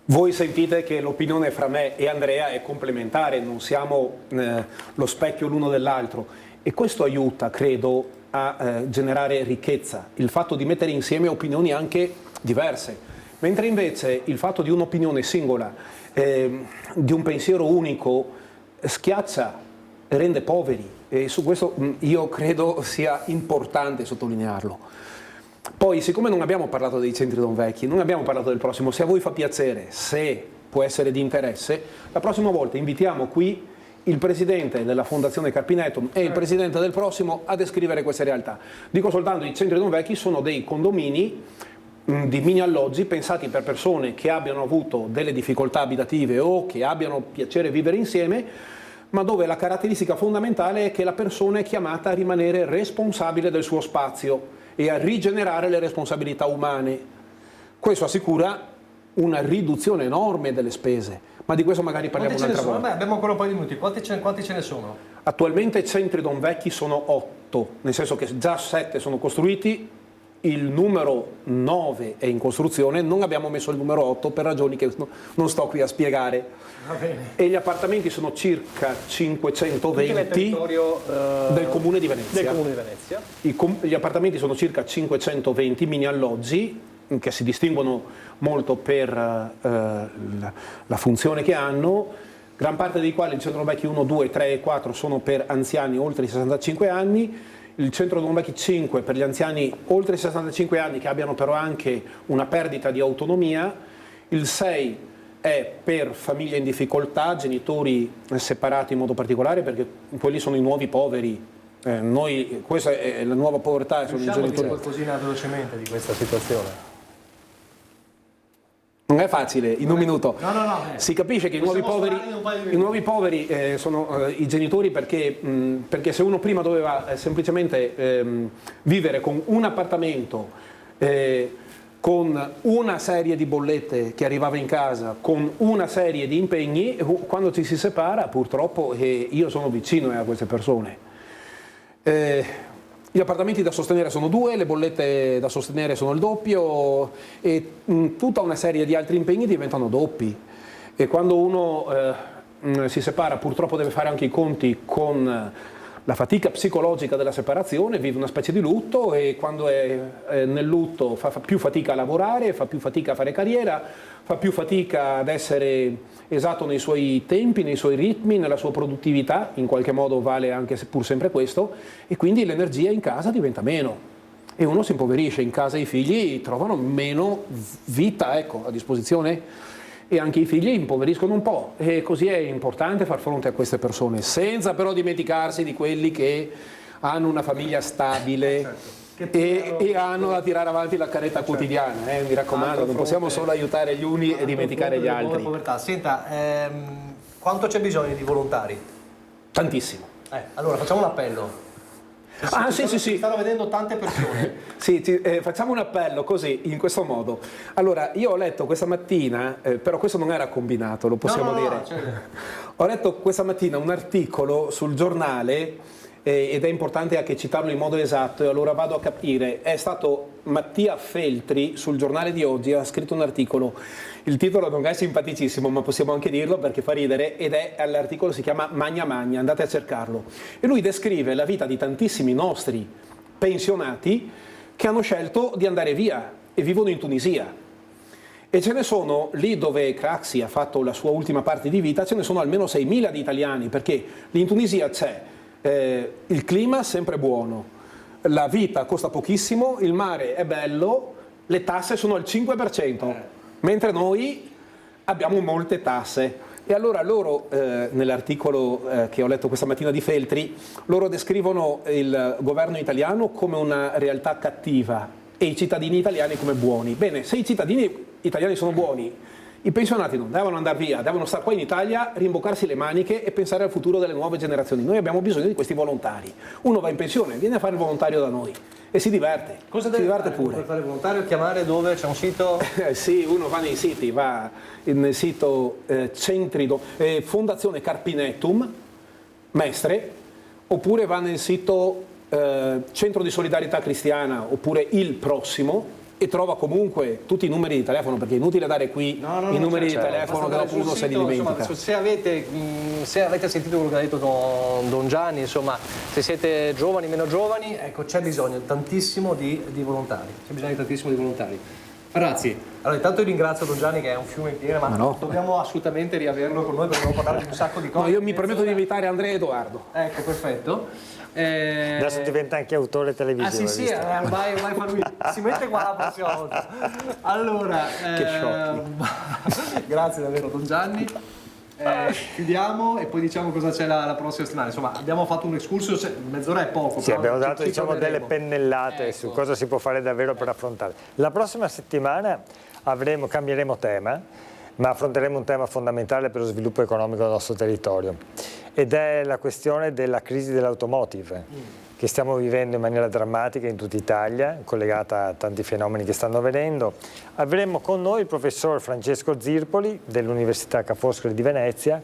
Voi sentite che l'opinione fra me e Andrea è complementare, non siamo lo specchio l'uno dell'altro. E questo aiuta, credo, a generare ricchezza, il fatto di mettere insieme opinioni anche diverse, mentre invece il fatto di un'opinione singola, di un pensiero unico, schiaccia, rende poveri e su questo io credo sia importante sottolinearlo. Poi, siccome non abbiamo parlato dei centri Don Vecchi, non abbiamo parlato del Prossimo, se a voi fa piacere, se può essere di interesse, la prossima volta invitiamo qui il presidente della Fondazione Carpinetum e il presidente del Prossimo a descrivere queste realtà. Dico soltanto che i centri Don Vecchi sono dei condomini di mini alloggi pensati per persone che abbiano avuto delle difficoltà abitative o che abbiano piacere vivere insieme, ma dove la caratteristica fondamentale è che la persona è chiamata a rimanere responsabile del suo spazio e a rigenerare le responsabilità umane. Questo assicura una riduzione enorme delle spese, ma di questo magari parliamo un'altra volta. Beh, abbiamo ancora un paio di minuti, quanti ce ne sono? Attualmente centri Don Vecchi sono 8, nel senso che già 7 sono costruiti, il numero 9 è in costruzione, non abbiamo messo il numero 8 per ragioni che non sto qui a spiegare. Va bene. E gli appartamenti sono circa 520 del Comune di Venezia. Del Comune di Venezia. Gli appartamenti sono circa 520 mini alloggi che si distinguono molto per la funzione che hanno, gran parte dei quali il centro Don Vecchi 1, 2, 3 e 4 sono per anziani oltre i 65 anni, il centro Don Vecchi 5 per gli anziani oltre i 65 anni che abbiano però anche una perdita di autonomia, il 6 è per famiglie in difficoltà, genitori separati in modo particolare perché quelli sono i nuovi poveri. Questa è la nuova povertà. Riusciamo a dire qualcosina velocemente di questa situazione? Non è facile, in un minuto. No. Si capisce che i nuovi poveri sono i genitori perché se uno prima doveva semplicemente vivere con un appartamento, con una serie di bollette che arrivava in casa, con una serie di impegni, quando ci si separa purtroppo io sono vicino a queste persone. Gli appartamenti da sostenere sono 2, le bollette da sostenere sono il doppio e tutta una serie di altri impegni diventano doppi. E quando uno si separa purtroppo deve fare anche i conti con la fatica psicologica della separazione, vive una specie di lutto e quando è nel lutto fa più fatica a lavorare, fa più fatica a fare carriera, fa più fatica ad essere esatto nei suoi tempi, nei suoi ritmi, nella sua produttività, in qualche modo vale anche pur sempre questo, e quindi l'energia in casa diventa meno e uno si impoverisce, in casa i figli trovano meno vita a disposizione e anche i figli impoveriscono un po' e così è importante far fronte a queste persone, senza però dimenticarsi di quelli che hanno una famiglia stabile. E hanno da tirare avanti la carretta quotidiana, mi raccomando, non possiamo solo aiutare gli uni e dimenticare gli altri. Senta, quanto c'è bisogno di volontari? Tantissimo. Allora facciamo un appello. Sì. Stanno vedendo tante persone. Facciamo un appello così, in questo modo. Allora, io ho letto questa mattina, però questo non era combinato, lo possiamo dire. Certo. Ho letto questa mattina un articolo sul giornale ed è importante anche citarlo in modo esatto e allora vado a capire. È stato Mattia Feltri sul giornale di oggi, ha scritto un articolo, il titolo non è simpaticissimo ma possiamo anche dirlo perché fa ridere ed è l'articolo si chiama Magna Magna, andate a cercarlo e lui descrive la vita di tantissimi nostri pensionati che hanno scelto di andare via e vivono in Tunisia e ce ne sono lì dove Craxi ha fatto la sua ultima parte di vita, ce ne sono almeno 6.000 di italiani perché lì in Tunisia c'è il clima sempre buono, la vita costa pochissimo, il mare è bello, le tasse sono al 5%, mentre noi abbiamo molte tasse. E allora loro, nell'articolo che ho letto questa mattina di Feltri, loro descrivono il governo italiano come una realtà cattiva e i cittadini italiani come buoni. Bene, se i cittadini italiani sono buoni, i pensionati non devono andare via, devono stare qua in Italia, rimboccarsi le maniche e pensare al futuro delle nuove generazioni. Noi abbiamo bisogno di questi volontari. Uno va in pensione, viene a fare il volontario da noi e si diverte. Cosa deve fare pure? Per fare il volontario, chiamare dove? C'è un sito? Sì, uno va nei siti, va nel sito Fondazione Carpinetum, Mestre, oppure va nel sito Centro di Solidarietà Cristiana, oppure Il Prossimo, e trova comunque tutti i numeri di telefono perché è inutile dare qui i numeri di telefono che dopo uno se li dimentica. Insomma, se avete sentito quello che ha detto Don Gianni, insomma, se siete giovani, meno giovani, ecco, c'è bisogno tantissimo di volontari. C'è bisogno tantissimo di volontari. Ragazzi, allora intanto io ringrazio Don Gianni che è un fiume in piena, ma no, dobbiamo assolutamente riaverlo con noi perché dobbiamo parlare di un sacco di cose. No, io mi permetto di invitare Andrea e Edoardo. Ecco, perfetto. Adesso diventa anche autore televisivo. Sì, ormai fa lui. Si mette qua la prossima volta. Allora, grazie davvero Don Gianni. Chiudiamo e poi diciamo cosa c'è la prossima settimana. Insomma, abbiamo fatto un excursus, mezz'ora è poco. Sì, abbiamo dato delle pennellate su cosa si può fare davvero per affrontare. La prossima settimana cambieremo tema, ma affronteremo un tema fondamentale per lo sviluppo economico del nostro territorio ed è la questione della crisi dell'automotive che stiamo vivendo in maniera drammatica in tutta Italia, collegata a tanti fenomeni che stanno avvenendo. Avremo con noi il professor Francesco Zirpoli dell'Università Ca' Foscari di Venezia,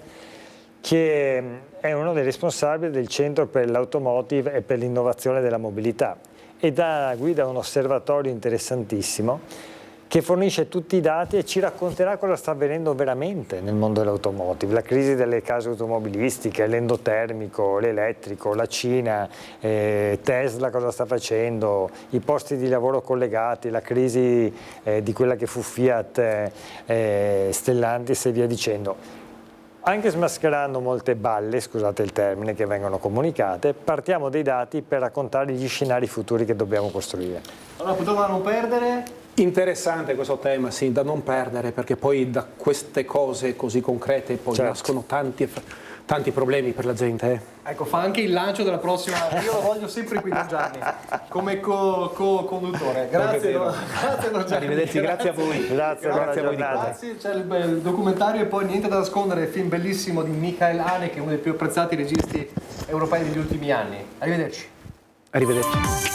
che è uno dei responsabili del Centro per l'Automotive e per l'innovazione della mobilità e guida un osservatorio interessantissimo che fornisce tutti i dati e ci racconterà cosa sta avvenendo veramente nel mondo dell'automotive, la crisi delle case automobilistiche, l'endotermico, l'elettrico, la Cina, Tesla cosa sta facendo, i posti di lavoro collegati, la crisi di quella che fu Fiat, Stellantis e via dicendo. Anche smascherando molte balle, scusate il termine, che vengono comunicate, partiamo dai dati per raccontare gli scenari futuri che dobbiamo costruire. Allora, purtroppo da non perdere. Interessante questo tema, sì, da non perdere, perché poi da queste cose così concrete poi nascono tanti problemi per la gente. Ecco, fa anche il lancio della prossima, io lo voglio sempre qui Don Gianni, come co-conduttore. Grazie, grazie Don Gianni. Arrivederci, grazie a voi. Grazie a voi. Grazie, c'è il documentario e poi Niente da nascondere, film bellissimo di Michael Haneke, uno dei più apprezzati registi europei degli ultimi anni. Arrivederci. Arrivederci.